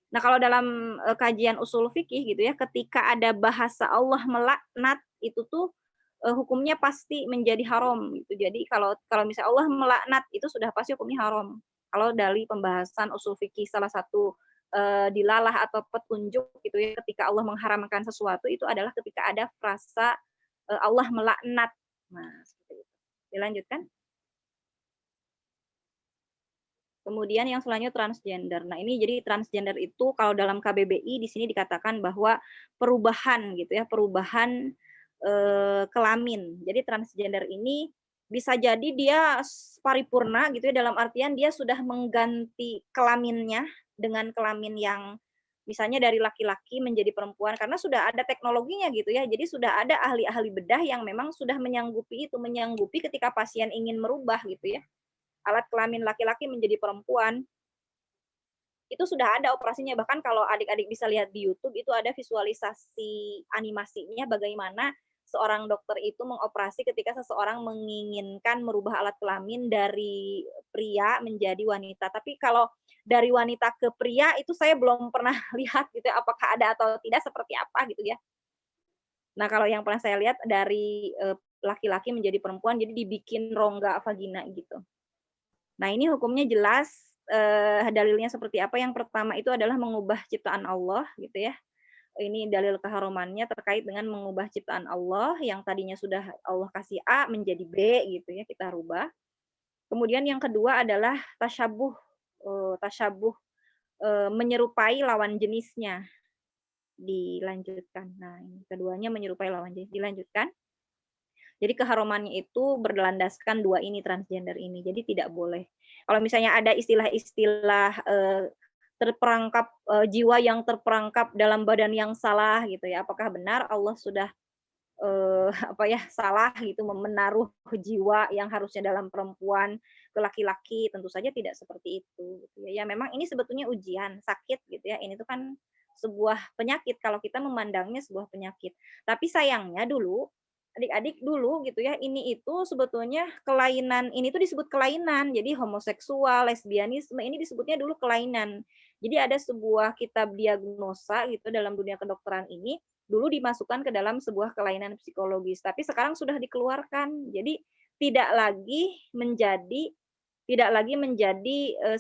nah kalau dalam kajian usul fikih gitu ya, ketika ada bahasa Allah melaknat itu tuh hukumnya pasti menjadi haram gitu. Jadi kalau kalau misalnya Allah melaknat itu sudah pasti hukumnya haram. Kalau dari pembahasan usul fikih salah satu dilalah atau petunjuk gitu ya ketika Allah mengharamkan sesuatu itu adalah ketika ada frasa Allah melaknat. Nah, seperti itu. Dilanjutkan. Kemudian yang selanjutnya transgender. Nah, ini jadi transgender itu kalau dalam KBBI di sini dikatakan bahwa perubahan gitu ya, perubahan kelamin. Jadi transgender ini bisa jadi dia paripurna gitu ya, dalam artian dia sudah mengganti kelaminnya dengan kelamin yang misalnya dari laki-laki menjadi perempuan karena sudah ada teknologinya gitu ya. Jadi sudah ada ahli-ahli bedah yang memang sudah menyanggupi ketika pasien ingin merubah gitu ya alat kelamin laki-laki menjadi perempuan, itu sudah ada operasinya. Bahkan kalau adik-adik bisa lihat di YouTube, itu ada visualisasi animasinya bagaimana seorang dokter itu mengoperasi ketika seseorang menginginkan merubah alat kelamin dari pria menjadi wanita. Tapi kalau dari wanita ke pria itu saya belum pernah lihat gitu ya, apakah ada atau tidak seperti apa gitu ya. Nah, kalau yang pernah saya lihat dari laki-laki menjadi perempuan, jadi dibikin rongga vagina gitu. Nah, ini hukumnya jelas, dalilnya seperti apa. Yang pertama itu adalah mengubah ciptaan Allah gitu ya. Ini dalil keharumannya terkait dengan mengubah ciptaan Allah yang tadinya sudah Allah kasih A menjadi B gitu ya, kita rubah. Kemudian yang kedua adalah tasyabuh, menyerupai lawan jenisnya. Dilanjutkan. Nah, ini keduanya menyerupai lawan jenis. Dilanjutkan. Jadi keharumannya itu berlandaskan dua ini transgender ini. Jadi tidak boleh. Kalau misalnya ada istilah-istilah terperangkap jiwa yang terperangkap dalam badan yang salah gitu ya. Apakah benar Allah sudah salah gitu menaruh jiwa yang harusnya dalam perempuan ke laki-laki? Tentu saja tidak seperti itu gitu ya. Ya memang ini sebetulnya ujian, sakit gitu ya. Ini tuh kan sebuah penyakit kalau kita memandangnya sebuah penyakit. Tapi sayangnya dulu adik-adik dulu gitu ya, ini itu sebetulnya kelainan, ini tuh disebut kelainan. Jadi homoseksual, lesbianisme ini disebutnya dulu kelainan. Jadi ada sebuah kitab diagnosa gitu dalam dunia kedokteran ini dulu dimasukkan ke dalam sebuah kelainan psikologis, tapi sekarang sudah dikeluarkan. Jadi tidak lagi menjadi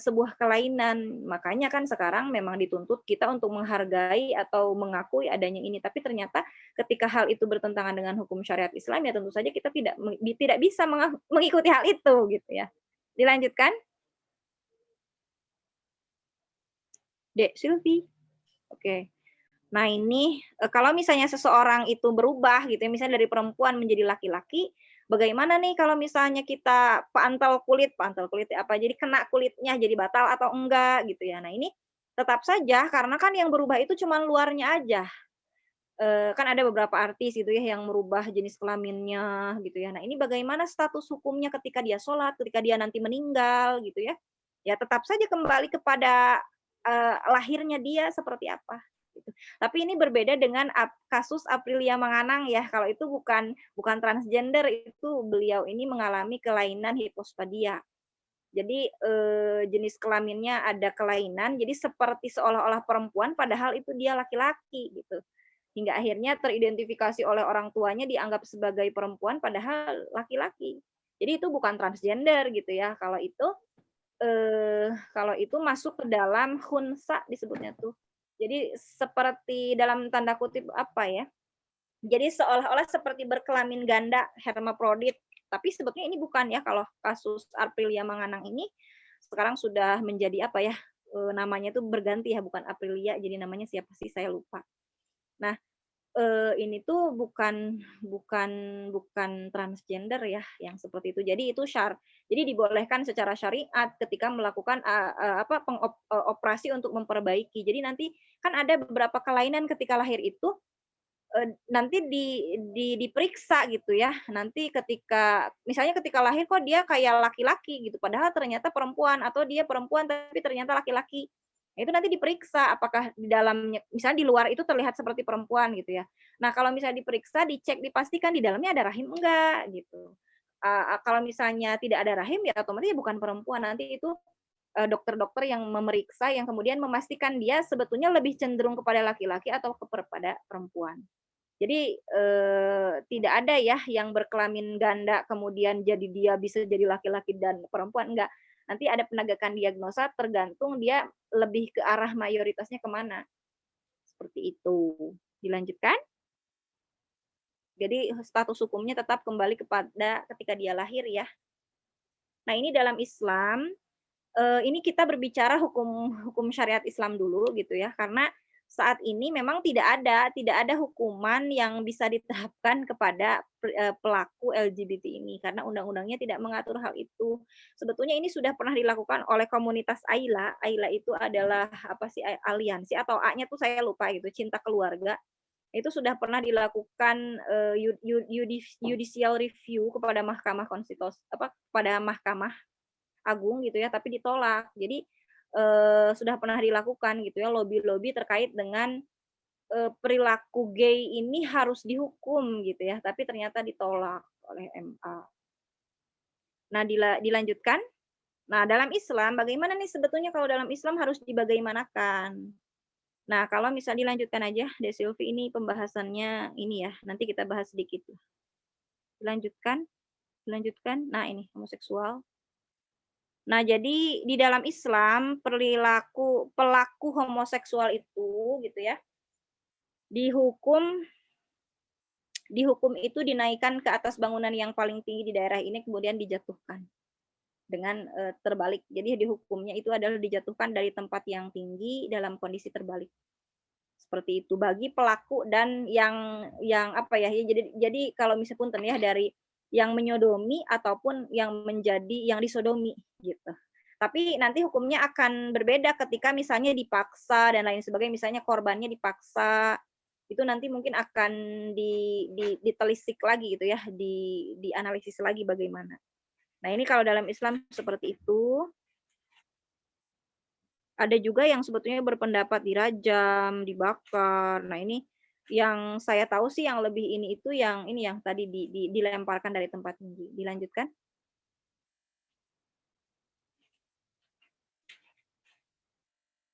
sebuah kelainan. Makanya kan sekarang memang dituntut kita untuk menghargai atau mengakui adanya ini. Tapi ternyata ketika hal itu bertentangan dengan hukum syariat Islam, ya tentu saja kita tidak bisa mengikuti hal itu gitu ya. Dilanjutkan. Dek Silvi. Oke. Nah, ini kalau misalnya seseorang itu berubah gitu ya, misalnya dari perempuan menjadi laki-laki, bagaimana nih kalau misalnya kita pantal kulit apa, jadi kena kulitnya jadi batal atau enggak gitu ya. Nah, ini tetap saja karena kan yang berubah itu cuma luarnya aja. Kan ada beberapa artis gitu ya yang merubah jenis kelaminnya gitu ya. Nah, ini bagaimana status hukumnya ketika dia sholat, ketika dia nanti meninggal gitu ya. Ya tetap saja kembali kepada lahirnya dia seperti apa gitu. Tapi ini berbeda dengan kasus Aprilia Manganang ya. Kalau itu bukan transgender, itu beliau ini mengalami kelainan hipospadia. Jadi jenis kelaminnya ada kelainan, jadi seperti seolah-olah perempuan padahal itu dia laki-laki gitu. Hingga akhirnya teridentifikasi oleh orang tuanya dianggap sebagai perempuan padahal laki-laki. Jadi itu bukan transgender gitu ya. Kalau itu masuk ke dalam khunsa disebutnya tuh. Jadi seperti dalam tanda kutip apa ya? Jadi seolah-olah seperti berkelamin ganda, hermaprodit. Tapi sebetulnya ini bukan ya, kalau kasus Aprilia Manganang ini sekarang sudah menjadi apa ya? Namanya itu berganti ya, bukan Aprilia, jadi namanya siapa sih saya lupa. Nah, ini tuh bukan transgender ya yang seperti itu. Jadi itu jadi dibolehkan secara syariat ketika melakukan operasi untuk memperbaiki. Jadi nanti kan ada beberapa kelainan ketika lahir itu nanti diperiksa gitu ya. Nanti misalnya ketika lahir kok dia kayak laki-laki gitu, padahal ternyata perempuan, atau dia perempuan tapi ternyata laki-laki. Nah, itu nanti diperiksa apakah di dalamnya, misalnya di luar itu terlihat seperti perempuan gitu ya. Nah, kalau misalnya diperiksa, dicek, dipastikan di dalamnya ada rahim enggak gitu. Kalau misalnya tidak ada rahim ya otomatis bukan perempuan. Nanti itu dokter-dokter yang memeriksa yang kemudian memastikan dia sebetulnya lebih cenderung kepada laki-laki atau kepada perempuan. Jadi tidak ada ya yang berkelamin ganda kemudian jadi dia bisa jadi laki-laki dan perempuan, enggak. Nanti ada penegakan diagnosa tergantung dia lebih ke arah mayoritasnya kemana. Seperti itu. Dilanjutkan. Jadi status hukumnya tetap kembali kepada ketika dia lahir ya. Nah ini dalam Islam, ini kita berbicara hukum syariat Islam dulu gitu ya, karena saat ini memang tidak ada hukuman yang bisa diterapkan kepada pelaku LGBT ini karena undang-undangnya tidak mengatur hal itu. Sebetulnya ini sudah pernah dilakukan oleh komunitas AILA. AILA itu adalah apa sih, aliansi atau A-nya tuh saya lupa gitu, cinta keluarga. Itu sudah pernah dilakukan judicial review kepada Mahkamah Konstitusi kepada Mahkamah Agung gitu ya, tapi ditolak. Jadi sudah pernah dilakukan gitu ya, lobby-lobby terkait dengan perilaku gay ini harus dihukum gitu ya, tapi ternyata ditolak oleh MA. Nah, dilanjutkan. Nah, dalam Islam bagaimana nih sebetulnya kalau dalam Islam harus dibagaimanakan? Nah, kalau misalnya dilanjutkan aja, Desilvi, ini pembahasannya ini ya, nanti kita bahas sedikit. Dilanjutkan. Nah, ini homoseksual. Nah, jadi di dalam Islam pelaku homoseksual itu gitu ya, dihukum itu dinaikkan ke atas bangunan yang paling tinggi di daerah ini kemudian dijatuhkan dengan terbalik. Jadi dihukumnya itu adalah dijatuhkan dari tempat yang tinggi dalam kondisi terbalik. Seperti itu bagi pelaku dan yang apa ya, jadi kalau misalnya punten ya, dari yang menyodomi ataupun yang disodomi gitu. Tapi nanti hukumnya akan berbeda ketika misalnya dipaksa dan lain sebagainya, misalnya korbannya dipaksa, itu nanti mungkin akan ditelisik lagi gitu ya, dianalisis lagi bagaimana. Nah, ini kalau dalam Islam seperti itu. Ada juga yang sebetulnya berpendapat dirajam, dibakar. Nah, ini yang saya tahu sih yang lebih ini itu yang tadi dilemparkan dari tempat tinggi. Dilanjutkan.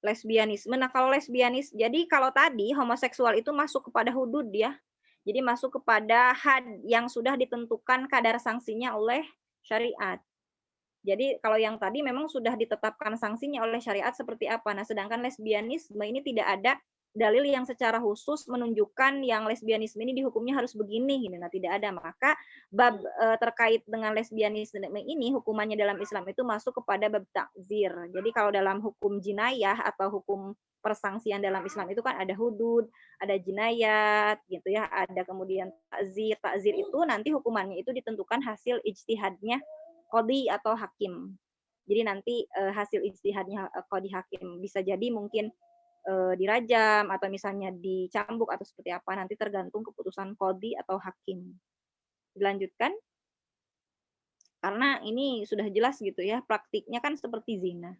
Lesbianisme. Nah, kalau jadi kalau tadi homoseksual itu masuk kepada hudud ya. Jadi masuk kepada had yang sudah ditentukan kadar sanksinya oleh syariat. Jadi kalau yang tadi memang sudah ditetapkan sanksinya oleh syariat seperti apa. Nah, sedangkan lesbianisme ini tidak ada dalil yang secara khusus menunjukkan yang lesbianisme ini dihukumnya harus begini. Nah, tidak ada. Maka bab terkait dengan lesbianisme ini hukumannya dalam Islam itu masuk kepada bab takzir. Jadi kalau dalam hukum jinayah atau hukum persangsian dalam Islam itu kan ada hudud, ada jinayat gitu ya, ada kemudian takzir. Takzir itu nanti hukumannya itu ditentukan hasil ijtihadnya qadhi atau hakim. Jadi nanti hasil ijtihadnya qadhi hakim bisa jadi mungkin dirajam atau misalnya dicambuk atau seperti apa, nanti tergantung keputusan qadhi atau hakim. Dilanjutkan. Karena ini sudah jelas gitu ya, praktiknya kan seperti zina.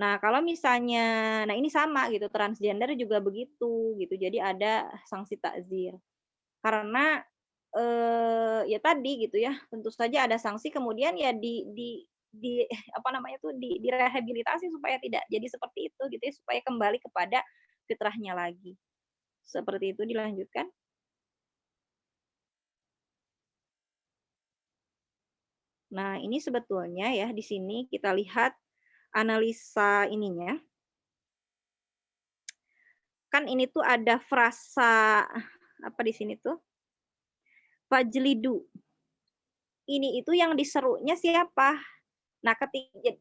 Nah, kalau misalnya ini sama gitu, transgender juga begitu gitu. Jadi ada sanksi takzir. Karena ya tadi gitu ya, tentu saja ada sanksi kemudian ya direhabilitasi supaya tidak jadi seperti itu gitu ya, supaya kembali kepada fitrahnya lagi. Seperti itu. Dilanjutkan. Nah, ini sebetulnya ya di sini kita lihat analisa ininya. Kan ini tuh ada frasa apa di sini tuh? Fajlidu. Ini itu yang diserunya siapa? Nah,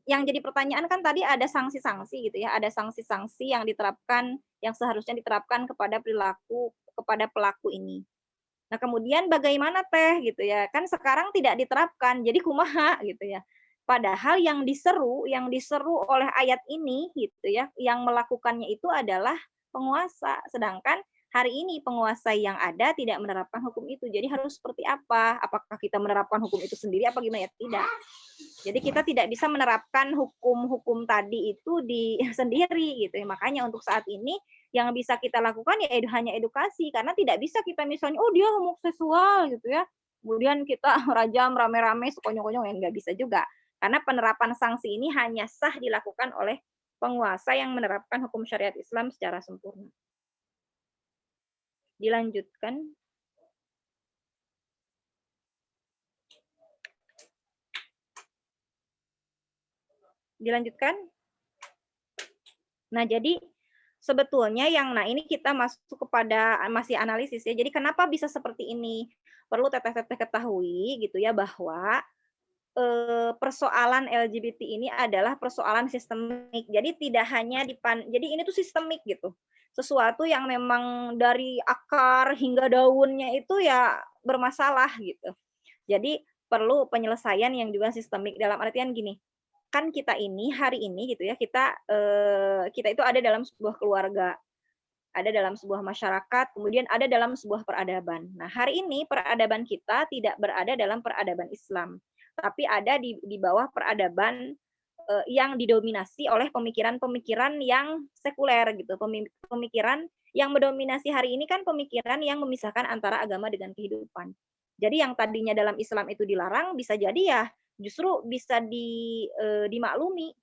yang jadi pertanyaan kan tadi ada sanksi-sanksi gitu ya, ada sanksi-sanksi yang diterapkan, yang seharusnya diterapkan kepada pelaku ini. Nah, kemudian bagaimana teh gitu ya, kan sekarang tidak diterapkan, jadi kumaha gitu ya. Padahal yang diseru oleh ayat ini gitu ya, yang melakukannya itu adalah penguasa, sedangkan hari ini penguasa yang ada tidak menerapkan hukum itu. Jadi harus seperti apa? Apakah kita menerapkan hukum itu sendiri apa gimana ya? Tidak. Jadi kita tidak bisa menerapkan hukum-hukum tadi itu sendiri gitu ya. Makanya untuk saat ini yang bisa kita lakukan ya hanya edukasi, karena tidak bisa kita misalnya oh dia homoseksual gitu ya. Kemudian kita rajam rame-rame sekonyong-konyong ya nggak bisa juga. Karena penerapan sanksi ini hanya sah dilakukan oleh penguasa yang menerapkan hukum syariat Islam secara sempurna. Dilanjutkan. Dilanjutkan. Nah, jadi sebetulnya ini kita masuk kepada masih analisis ya. Jadi kenapa bisa seperti ini? Perlu teteh-teteh ketahui gitu ya bahwa persoalan LGBT ini adalah persoalan sistemik. Jadi tidak hanya jadi ini tuh sistemik gitu. Sesuatu yang memang dari akar hingga daunnya itu ya bermasalah gitu. Jadi perlu penyelesaian yang juga sistemik dalam artian gini. Kan kita ini hari ini gitu ya, kita itu ada dalam sebuah keluarga, ada dalam sebuah masyarakat, kemudian ada dalam sebuah peradaban. Nah, hari ini peradaban kita tidak berada dalam peradaban Islam, tapi ada di bawah peradaban yang didominasi oleh pemikiran-pemikiran yang sekuler gitu. Pemikiran yang mendominasi hari ini kan pemikiran yang memisahkan antara agama dengan kehidupan. Jadi yang tadinya dalam Islam itu dilarang bisa jadi ya justru bisa dimaklumi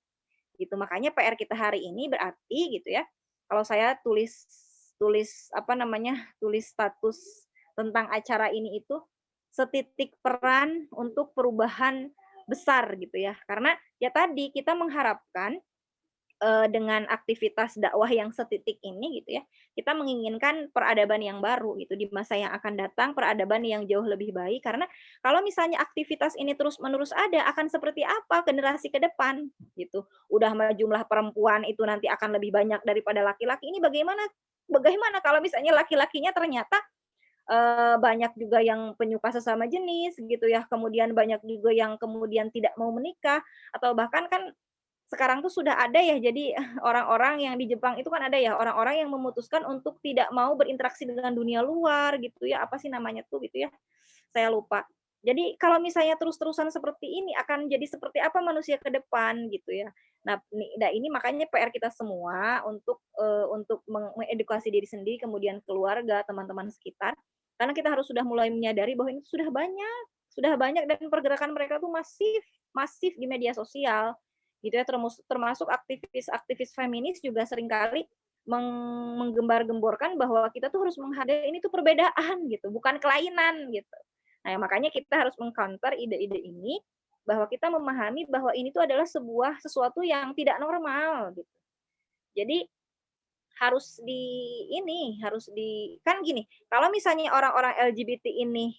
gitu. Makanya PR kita hari ini berarti gitu ya. Kalau saya tulis tulis status tentang acara ini itu setitik peran untuk perubahan besar gitu ya. Karena ya tadi kita mengharapkan dengan aktivitas dakwah yang setitik ini gitu ya, kita menginginkan peradaban yang baru gitu di masa yang akan datang, peradaban yang jauh lebih baik. Karena kalau misalnya aktivitas ini terus-menerus ada, akan seperti apa generasi ke depan gitu. Udah jumlah perempuan itu nanti akan lebih banyak daripada laki-laki. Ini bagaimana kalau misalnya laki-lakinya ternyata banyak juga yang penyuka sesama jenis gitu ya, kemudian banyak juga yang kemudian tidak mau menikah, atau bahkan kan sekarang tuh sudah ada ya, jadi orang-orang yang di Jepang itu kan ada ya, orang-orang yang memutuskan untuk tidak mau berinteraksi dengan dunia luar gitu ya, apa sih namanya tuh gitu ya, saya lupa. Jadi kalau misalnya terus-terusan seperti ini akan jadi seperti apa manusia ke depan gitu ya. Nah, ini makanya PR kita semua untuk mengedukasi diri sendiri, kemudian keluarga, teman-teman sekitar, karena kita harus sudah mulai menyadari bahwa ini sudah banyak dan pergerakan mereka tuh masif masif di media sosial gitu ya, termasuk aktivis feminis juga seringkali menggembar-gemborkan bahwa kita tuh harus menghargai ini tuh perbedaan gitu, bukan kelainan gitu. Nah, makanya kita harus mengcounter ide-ide ini bahwa kita memahami bahwa ini tuh adalah sesuatu yang tidak normal gitu. Jadi kan gini, kalau misalnya orang-orang LGBT ini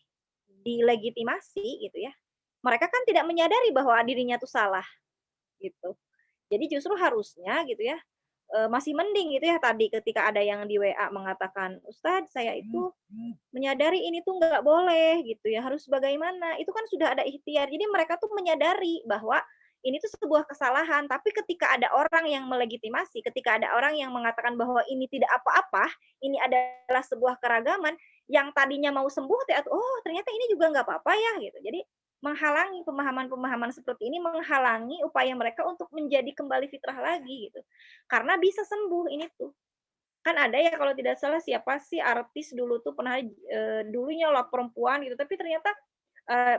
dilegitimasi gitu ya, mereka kan tidak menyadari bahwa dirinya tuh salah gitu. Jadi justru harusnya gitu ya, masih mending gitu ya tadi ketika ada yang di WA mengatakan, "Ustadz, saya itu menyadari ini tuh nggak boleh," gitu ya, "harus bagaimana?" Itu kan sudah ada ikhtiar. Jadi mereka tuh menyadari bahwa ini tuh sebuah kesalahan, tapi ketika ada orang yang melegitimasi, ketika ada orang yang mengatakan bahwa ini tidak apa-apa, ini adalah sebuah keragaman, yang tadinya mau sembuh, oh ternyata ini juga nggak apa-apa ya gitu. Jadi menghalangi pemahaman-pemahaman seperti ini, menghalangi upaya mereka untuk menjadi kembali fitrah lagi gitu. Karena bisa sembuh ini tuh. Kan ada ya kalau tidak salah siapa sih artis dulu tuh pernah dulunya lah perempuan gitu, tapi ternyata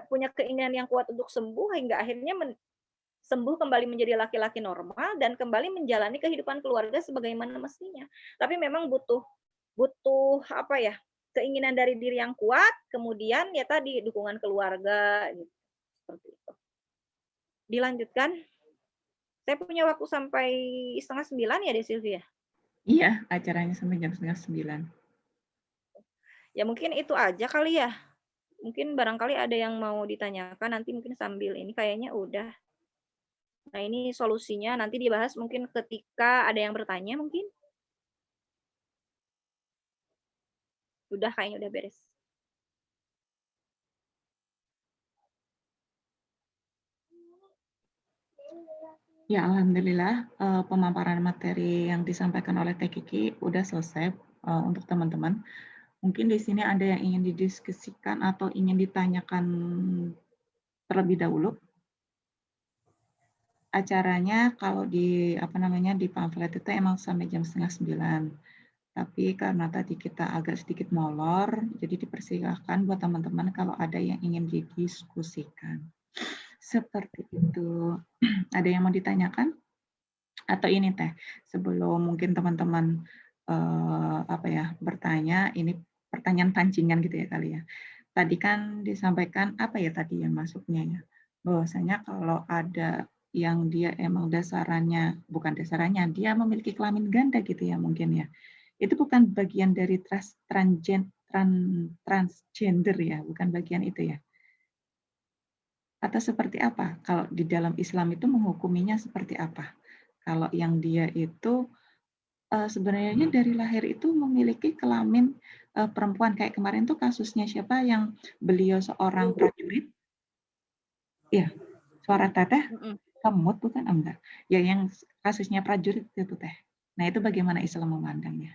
punya keinginan yang kuat untuk sembuh hingga akhirnya sembuh kembali menjadi laki-laki normal dan kembali menjalani kehidupan keluarga sebagaimana mestinya. Tapi memang butuh butuh apa ya, keinginan dari diri yang kuat, kemudian ya tadi dukungan keluarga gitu, seperti itu. Dilanjutkan. Saya punya waktu sampai 8:30 ya, Sylvia?
Iya, acaranya sampai jam 8:30.
Ya mungkin itu aja kali ya. Mungkin barangkali ada yang mau ditanyakan nanti mungkin sambil ini kayaknya udah. Nah, ini solusinya nanti dibahas mungkin ketika ada yang bertanya mungkin. Udah kayaknya udah beres.
Ya, alhamdulillah pemaparan materi yang disampaikan oleh Teh Kiki udah selesai untuk teman-teman. Mungkin di sini ada yang ingin didiskusikan atau ingin ditanyakan terlebih dahulu. Acaranya kalau di di pamflet itu emang sampai jam 8:30. Tapi karena tadi kita agak sedikit molor, jadi dipersilakan buat teman-teman kalau ada yang ingin didiskusikan. Seperti itu. Ada yang mau ditanyakan? Atau ini Teh, sebelum mungkin teman-teman bertanya, ini pertanyaan pancingan gitu ya kali ya. Tadi kan disampaikan apa ya tadi yang masuknya ya, bahwasanya kalau ada yang dia emang bukan dasarannya, dia memiliki kelamin ganda gitu ya mungkin ya. Itu bukan bagian dari transgender ya, bukan bagian itu ya. Atau seperti apa? Kalau di dalam Islam itu menghukuminya seperti apa? Kalau yang dia itu sebenarnya dari lahir itu memiliki kelamin perempuan. Kayak kemarin tuh kasusnya siapa yang beliau seorang prajurit? Iya, suara Teteh kemut bukan? Oh, enggak. Ya yang kasusnya prajurit itu Teh. Nah itu bagaimana Islam memandangnya?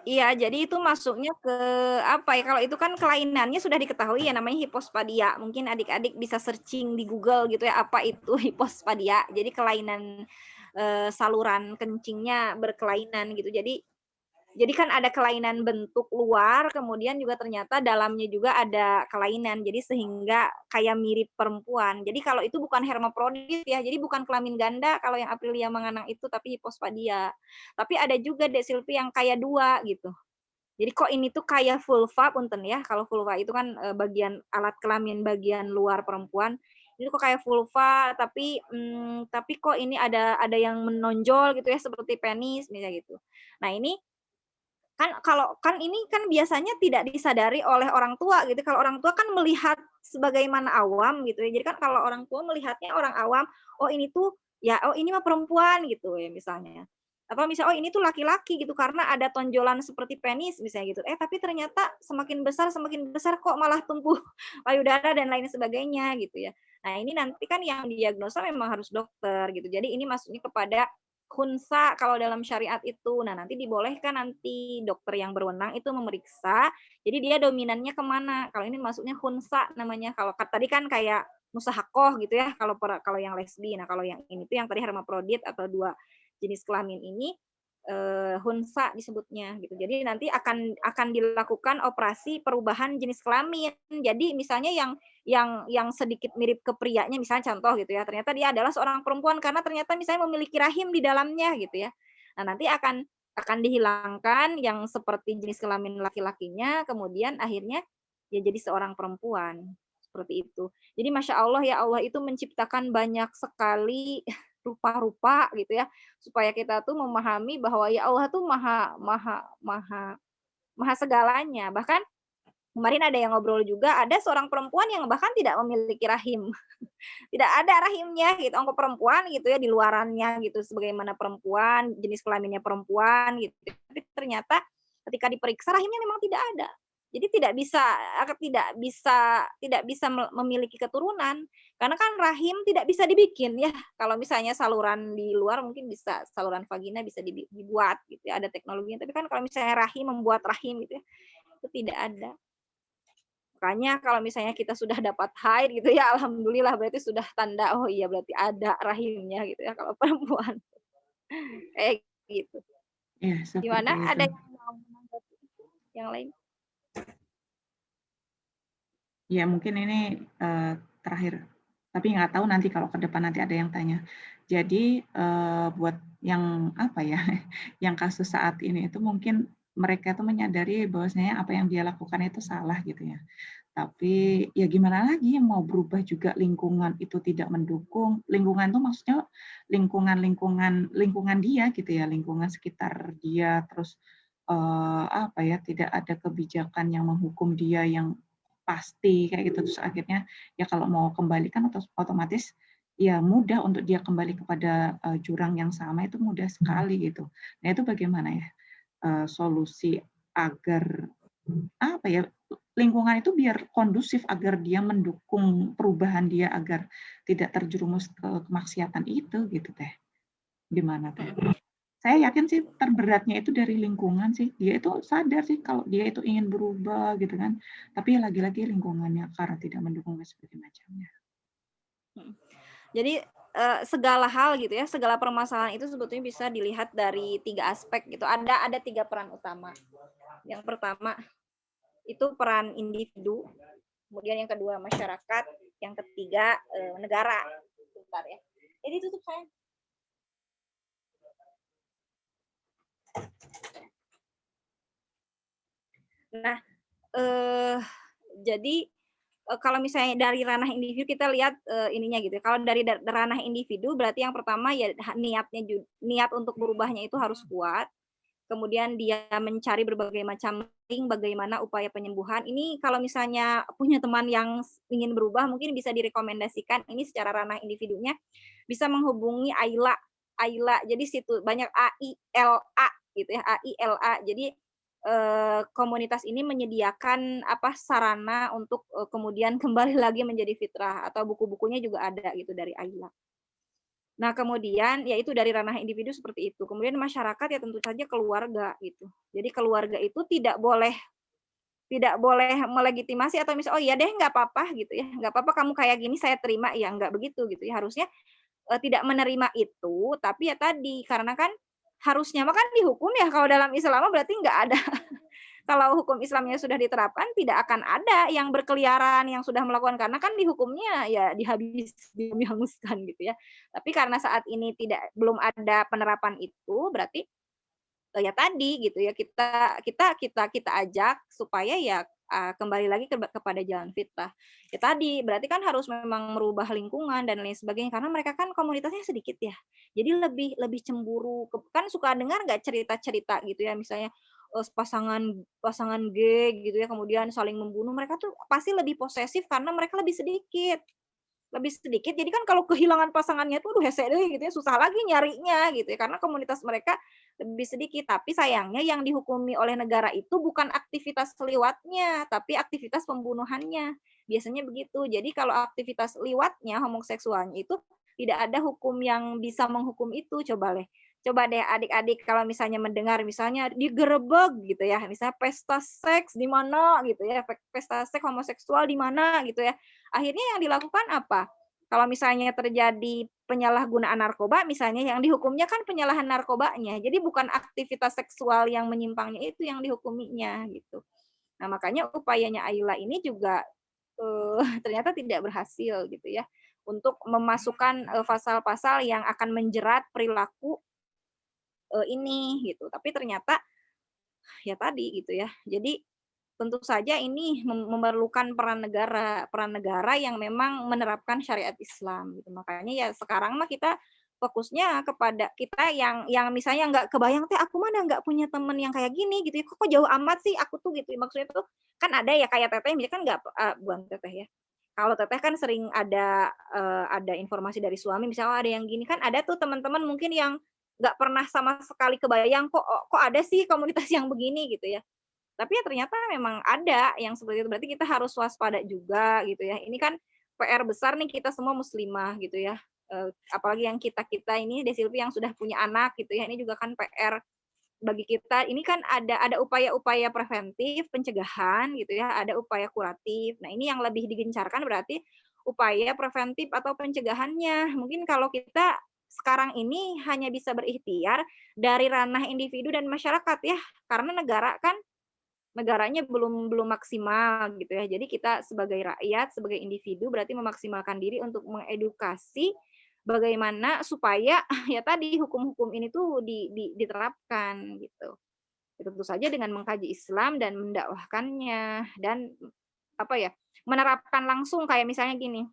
Iya, jadi itu masuknya ke apa ya? Kalau itu kan kelainannya sudah diketahui ya namanya hipospadia. Mungkin adik-adik bisa searching di Google gitu ya apa itu hipospadia. Jadi kelainan saluran kencingnya berkelainan gitu. Jadi kan ada kelainan bentuk luar, kemudian juga ternyata dalamnya juga ada kelainan. Jadi sehingga kayak mirip perempuan. Jadi kalau itu bukan hermaprodit ya, jadi bukan kelamin ganda kalau yang Aprilia menganang itu, tapi hipospadia. Tapi ada juga Dek Silvi yang kayak dua gitu. Jadi kok ini tuh kayak vulva punten ya. Kalau vulva itu kan bagian alat kelamin bagian luar perempuan. Ini kok kayak vulva tapi kok ini ada yang menonjol gitu ya seperti penis misalnya gitu. Nah, ini kan ini kan biasanya tidak disadari oleh orang tua gitu. Kalau orang tua kan melihat sebagaimana awam gitu ya. Jadi kan kalau orang tua melihatnya orang awam, oh ini tuh ya oh ini mah perempuan gitu ya misalnya. Atau misalnya oh ini tuh laki-laki gitu karena ada tonjolan seperti penis misalnya gitu. Tapi ternyata semakin besar kok malah tumbuh payudara dan lain sebagainya gitu ya. Nah, ini nanti kan yang diagnosa memang harus dokter gitu. Jadi ini maksudnya kepada khunsa kalau dalam syariat itu. Nah, nanti dibolehkan nanti dokter yang berwenang itu memeriksa, jadi dia dominannya kemana. Kalau ini masuknya khunsa namanya. Kalau tadi kan kayak musahakoh gitu ya, kalau yang lesbi. Nah, kalau yang ini tuh yang tadi hermaprodit atau dua jenis kelamin ini hunsa disebutnya gitu. Jadi nanti akan dilakukan operasi perubahan jenis kelamin. Jadi misalnya yang sedikit mirip ke prianya misalnya contoh gitu ya. Ternyata dia adalah seorang perempuan karena ternyata misalnya memiliki rahim di dalamnya gitu ya. Nah, nanti akan dihilangkan yang seperti jenis kelamin laki-lakinya, kemudian akhirnya ya jadi seorang perempuan. Seperti itu. Jadi Masya Allah ya Allah itu menciptakan banyak sekali rupa-rupa gitu ya supaya kita tuh memahami bahwa ya Allah tuh maha maha maha maha segalanya. Bahkan kemarin ada yang ngobrol juga, ada seorang perempuan yang bahkan tidak memiliki rahim. Tidak ada rahimnya gitu, ongko perempuan gitu ya di luarannya gitu sebagaimana perempuan, jenis kelaminnya perempuan gitu. Tapi ternyata ketika diperiksa rahimnya memang tidak ada. Jadi tidak bisa memiliki keturunan. Karena kan rahim tidak bisa dibikin ya. Kalau misalnya saluran di luar mungkin bisa saluran vagina bisa dibuat gitu ya, ada teknologinya. Tapi kan kalau misalnya rahim membuat rahim gitu ya, itu tidak ada. Makanya kalau misalnya kita sudah dapat haid gitu ya, alhamdulillah berarti sudah tanda, oh iya berarti ada rahimnya gitu ya kalau perempuan. Kayak gitu.
Ya, seperti
Gimana?
itu.
Ada yang mau menanggapi yang lain?
Ya, mungkin ini terakhir. Tapi nggak tahu nanti kalau ke depan nanti ada yang tanya. Jadi buat yang yang kasus saat ini itu mungkin mereka tuh menyadari bahwasanya apa yang dia lakukan itu salah gitu ya. Tapi ya gimana lagi yang mau berubah juga lingkungan itu tidak mendukung. Lingkungan itu maksudnya lingkungan dia gitu ya, lingkungan sekitar dia terus tidak ada kebijakan yang menghukum dia yang pasti kayak gitu terus akhirnya ya kalau mau kembalikan otomatis ya mudah untuk dia kembali kepada jurang yang sama, itu mudah sekali gitu. Nah itu bagaimana ya solusi agar apa ya, lingkungan itu biar kondusif, agar dia mendukung perubahan dia, agar tidak terjerumus ke kemaksiatan itu gitu Teh. Gimana Teh? Saya yakin sih terberatnya itu dari lingkungan sih. Dia itu sadar sih kalau dia itu ingin berubah gitu kan. Tapi lagi-lagi lingkungannya karena tidak mendukung dan sebagainya macamnya.
Jadi segala hal gitu ya, segala permasalahan itu sebetulnya bisa dilihat dari 3 aspek gitu. Ada 3 peran utama. Yang pertama itu peran individu, kemudian yang kedua masyarakat, yang ketiga negara. Bentar ya. Jadi tutup sayang. Nah, jadi kalau misalnya dari ranah individu kita lihat ininya gitu. Kalau dari ranah individu berarti yang pertama ya niat untuk berubahnya itu harus kuat. Kemudian dia mencari berbagai macam link bagaimana upaya penyembuhan. Ini kalau misalnya punya teman yang ingin berubah mungkin bisa direkomendasikan ini secara ranah individunya bisa menghubungi Aila. Aila. Jadi situ banyak AILA gitu ya, AILA. Jadi komunitas ini menyediakan sarana untuk kemudian kembali lagi menjadi fitrah atau buku-bukunya juga ada gitu dari Aila. Nah, kemudian yaitu dari ranah individu seperti itu. Kemudian masyarakat ya tentu saja keluarga gitu. Jadi keluarga itu tidak boleh melegitimasi atau misalnya oh iya deh nggak apa-apa gitu ya. Nggak apa-apa kamu kayak gini saya terima ya nggak begitu gitu ya. Harusnya tidak menerima itu, tapi ya tadi karena kan harusnya mah kan dihukum ya kalau dalam Islam berarti nggak ada kalau hukum Islamnya sudah diterapkan tidak akan ada yang berkeliaran yang sudah melakukan karena kan dihukumnya ya dihanguskan gitu ya. Tapi karena saat ini belum ada penerapan itu berarti ya tadi gitu ya kita ajak supaya ya kembali lagi kepada jalan fitrah. Ya tadi berarti kan harus memang merubah lingkungan dan lain sebagainya karena mereka kan komunitasnya sedikit ya. Jadi lebih cemburu. Kan suka dengar nggak cerita-cerita gitu ya misalnya pasangan gay gitu ya kemudian saling membunuh mereka tuh pasti lebih posesif karena mereka lebih sedikit jadi kan kalau kehilangan pasangannya tuh hese deh gitu ya susah lagi nyarinya gitu ya karena komunitas mereka lebih sedikit tapi sayangnya yang dihukumi oleh negara itu bukan aktivitas liwatnya tapi aktivitas pembunuhannya biasanya begitu jadi kalau aktivitas liwatnya homoseksualnya itu tidak ada hukum yang bisa menghukum itu coba deh adik-adik kalau misalnya mendengar misalnya digerebek gitu ya misalnya pesta seks di mana gitu ya pesta seks homoseksual di mana gitu ya akhirnya yang dilakukan apa kalau misalnya terjadi penyalahgunaan narkoba misalnya yang dihukumnya kan penyalahan narkobanya jadi bukan aktivitas seksual yang menyimpangnya itu yang dihukuminya gitu nah makanya upayanya Ayula ini juga ternyata tidak berhasil gitu ya untuk memasukkan pasal-pasal yang akan menjerat perilaku ini gitu. Tapi ternyata ya tadi gitu ya. Jadi tentu saja ini memerlukan peran negara yang memang menerapkan syariat Islam gitu. Makanya ya sekarang mah kita fokusnya kepada kita yang misalnya nggak kebayang teh aku mana nggak punya temen yang kayak gini gitu ya. Kok jauh amat sih aku tuh gitu. Maksudnya tuh kan ada ya kayak teteh misalnya kan nggak bukan teteh ya. Kalau teteh kan sering ada informasi dari suami misalnya ada yang gini kan ada tuh teman-teman mungkin yang nggak pernah sama sekali kebayang kok ada sih komunitas yang begini gitu ya. Tapi ya ternyata memang ada yang seperti itu. Berarti kita harus waspada juga gitu ya. Ini kan PR besar nih kita semua muslimah gitu ya. Apalagi yang kita ini Desilvi yang sudah punya anak gitu ya. Ini juga kan PR bagi kita. Ini kan ada upaya-upaya preventif, pencegahan gitu ya. Ada upaya kuratif. Nah ini yang lebih digencarkan berarti upaya preventif atau pencegahannya. Mungkin kalau kita sekarang ini hanya bisa berikhtiar dari ranah individu dan masyarakat ya. Karena negaranya belum maksimal gitu ya. Jadi kita sebagai rakyat, sebagai individu berarti memaksimalkan diri untuk mengedukasi bagaimana supaya ya tadi hukum-hukum ini tuh diterapkan gitu. Tentu saja dengan mengkaji Islam dan mendakwahkannya dan menerapkan langsung kayak misalnya gini.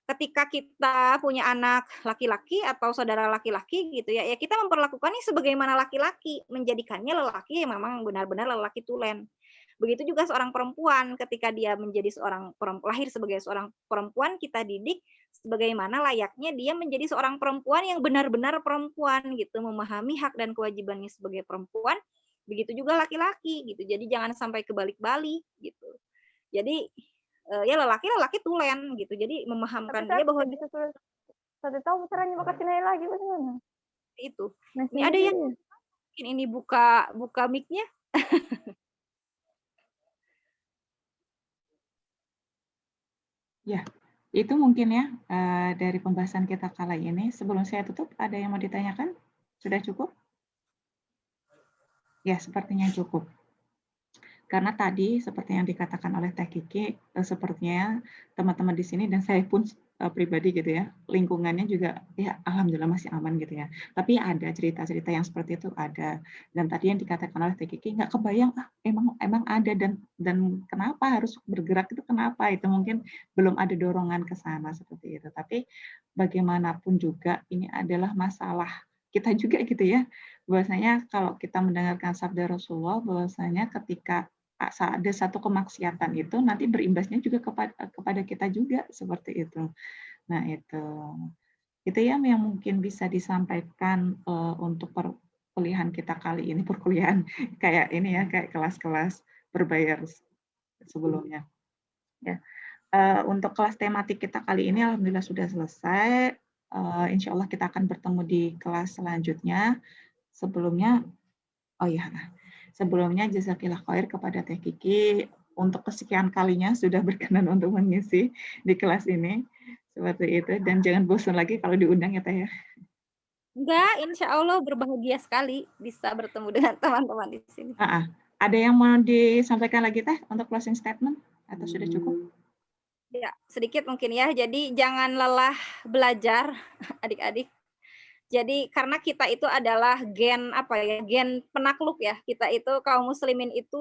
Ketika kita punya anak laki-laki atau saudara laki-laki gitu ya, ya kita memperlakukannya sebagaimana laki-laki, menjadikannya lelaki yang memang benar-benar lelaki tulen. Begitu juga seorang perempuan ketika dia menjadi lahir sebagai seorang perempuan kita didik sebagaimana layaknya dia menjadi seorang perempuan yang benar-benar perempuan gitu, memahami hak dan kewajibannya sebagai perempuan, begitu juga laki-laki gitu. Jadi jangan sampai kebalik-balik gitu. Jadi ya lelaki tulen gitu. Jadi
Tapi
memahamkan
saya
dia bahwa
tidak bisa satu tahu caranya bakal sini lagi bagaimana?
itu.
Nah,
Ini ada yang
sendiri.
mungkin ini buka mic-nya.
Ya, itu mungkin ya dari pembahasan kita kali ini. Sebelum saya tutup, ada yang mau ditanyakan? Sudah cukup? Ya, sepertinya cukup. Karena tadi seperti yang dikatakan oleh Teh Kiki, sepertinya teman-teman di sini dan saya pun pribadi gitu ya, lingkungannya juga ya alhamdulillah masih aman gitu ya. Tapi ada cerita-cerita yang seperti itu ada. Dan tadi yang dikatakan oleh Teh Kiki nggak kebayang emang ada dan kenapa harus bergerak itu kenapa itu mungkin belum ada dorongan ke sana seperti itu. Tapi bagaimanapun juga ini adalah masalah kita juga gitu ya. Bahwasanya kalau kita mendengarkan sabda Rasulullah bahwasanya ketika ada satu kemaksiatan itu nanti berimbasnya juga kepada kita juga seperti itu. Nah itu ya yang mungkin bisa disampaikan untuk perkuliahan kita kali ini perkuliahan kayak ini ya kayak kelas-kelas berbayar sebelumnya. Ya. Untuk kelas tematik kita kali ini alhamdulillah sudah selesai. Insya Allah kita akan bertemu di kelas selanjutnya. Sebelumnya jazakillah khair kepada Teh Kiki untuk kesekian kalinya sudah berkenan untuk mengisi di kelas ini. Seperti itu. Dan jangan bosan lagi kalau diundang ya Teh ya.
Enggak, insya Allah berbahagia sekali bisa bertemu dengan teman-teman di sini.
Ada yang mau disampaikan lagi Teh untuk closing statement? Atau sudah cukup?
Ya, sedikit mungkin ya. Jadi jangan lelah belajar adik-adik. Jadi karena kita itu adalah gen gen penakluk ya. Kita itu kaum muslimin itu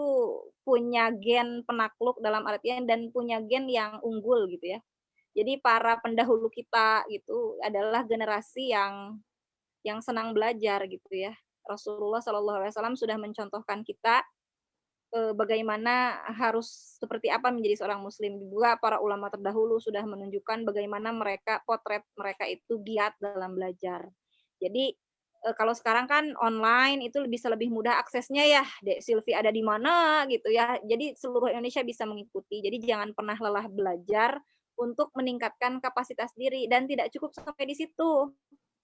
punya gen penakluk dalam artian dan punya gen yang unggul gitu ya. Jadi para pendahulu kita gitu adalah generasi yang senang belajar gitu ya. Rasulullah SAW sudah mencontohkan kita bagaimana harus seperti apa menjadi seorang muslim. Juga para ulama terdahulu sudah menunjukkan bagaimana potret mereka itu giat dalam belajar. Jadi kalau sekarang kan online itu bisa lebih mudah aksesnya ya. Dek Silvi ada di mana gitu ya. Jadi seluruh Indonesia bisa mengikuti. Jadi jangan pernah lelah belajar untuk meningkatkan kapasitas diri dan tidak cukup sampai di situ.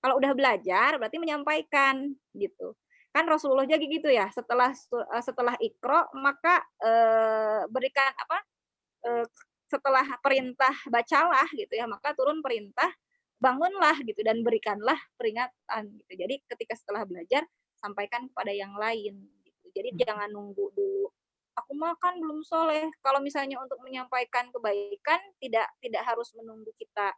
Kalau udah belajar berarti menyampaikan gitu. Kan Rasulullah juga gitu ya. Setelah Iqra maka berikan setelah perintah bacalah gitu ya, maka turun perintah bangunlah gitu dan berikanlah peringatan gitu. Jadi ketika setelah belajar sampaikan kepada yang lain gitu. Jadi jangan nunggu dulu. Aku makan belum soleh. Kalau misalnya untuk menyampaikan kebaikan tidak harus menunggu kita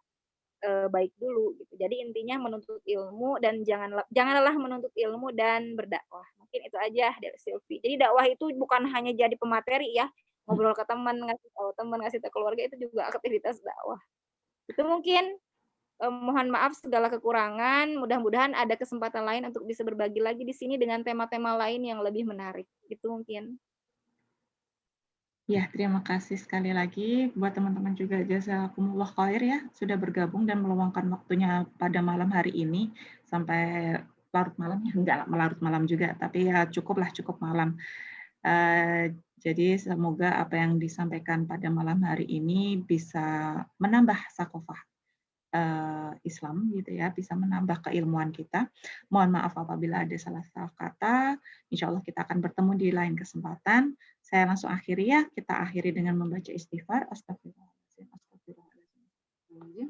baik dulu gitu. Jadi intinya menuntut ilmu dan janganlah menuntut ilmu dan berdakwah. Mungkin itu aja dari Silvi. Jadi dakwah itu bukan hanya jadi pemateri ya, ngobrol ke teman, ngasih tahu teman, ngasih tahu keluarga itu juga aktivitas dakwah. Itu mungkin mohon maaf segala kekurangan, mudah-mudahan ada kesempatan lain untuk bisa berbagi lagi di sini dengan tema-tema lain yang lebih menarik. Itu mungkin.
Ya, terima kasih sekali lagi buat teman-teman juga jazakumullah khair ya sudah bergabung dan meluangkan waktunya pada malam hari ini sampai larut malam ya enggak melarut malam juga tapi ya cukup malam. Jadi semoga apa yang disampaikan pada malam hari ini bisa menambah sakofah Islam gitu ya, bisa menambah keilmuan kita. Mohon maaf apabila ada salah-salah kata. Insya Allah kita akan bertemu di lain kesempatan. Saya langsung akhiri ya. Kita akhiri dengan membaca istighfar. Astagfirullahaladzim. Astagfirullahaladzim.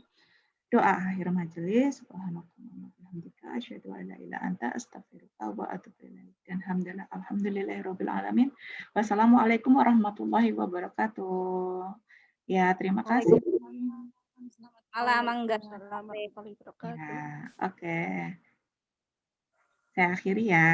Doa akhir majelis. Subhanakallahumma asyhadu an la ilaha illa anta astaghfiruka wa atubu ilaik. Dan alhamdulillahirabbil alamin. Wassalamualaikum warahmatullahi wabarakatuh. Ya, terima kasih.
Malam Angga.
Waalaikumsalam warahmatullahi wabarakatuh.
Ya, oke. Saya akhiri ya.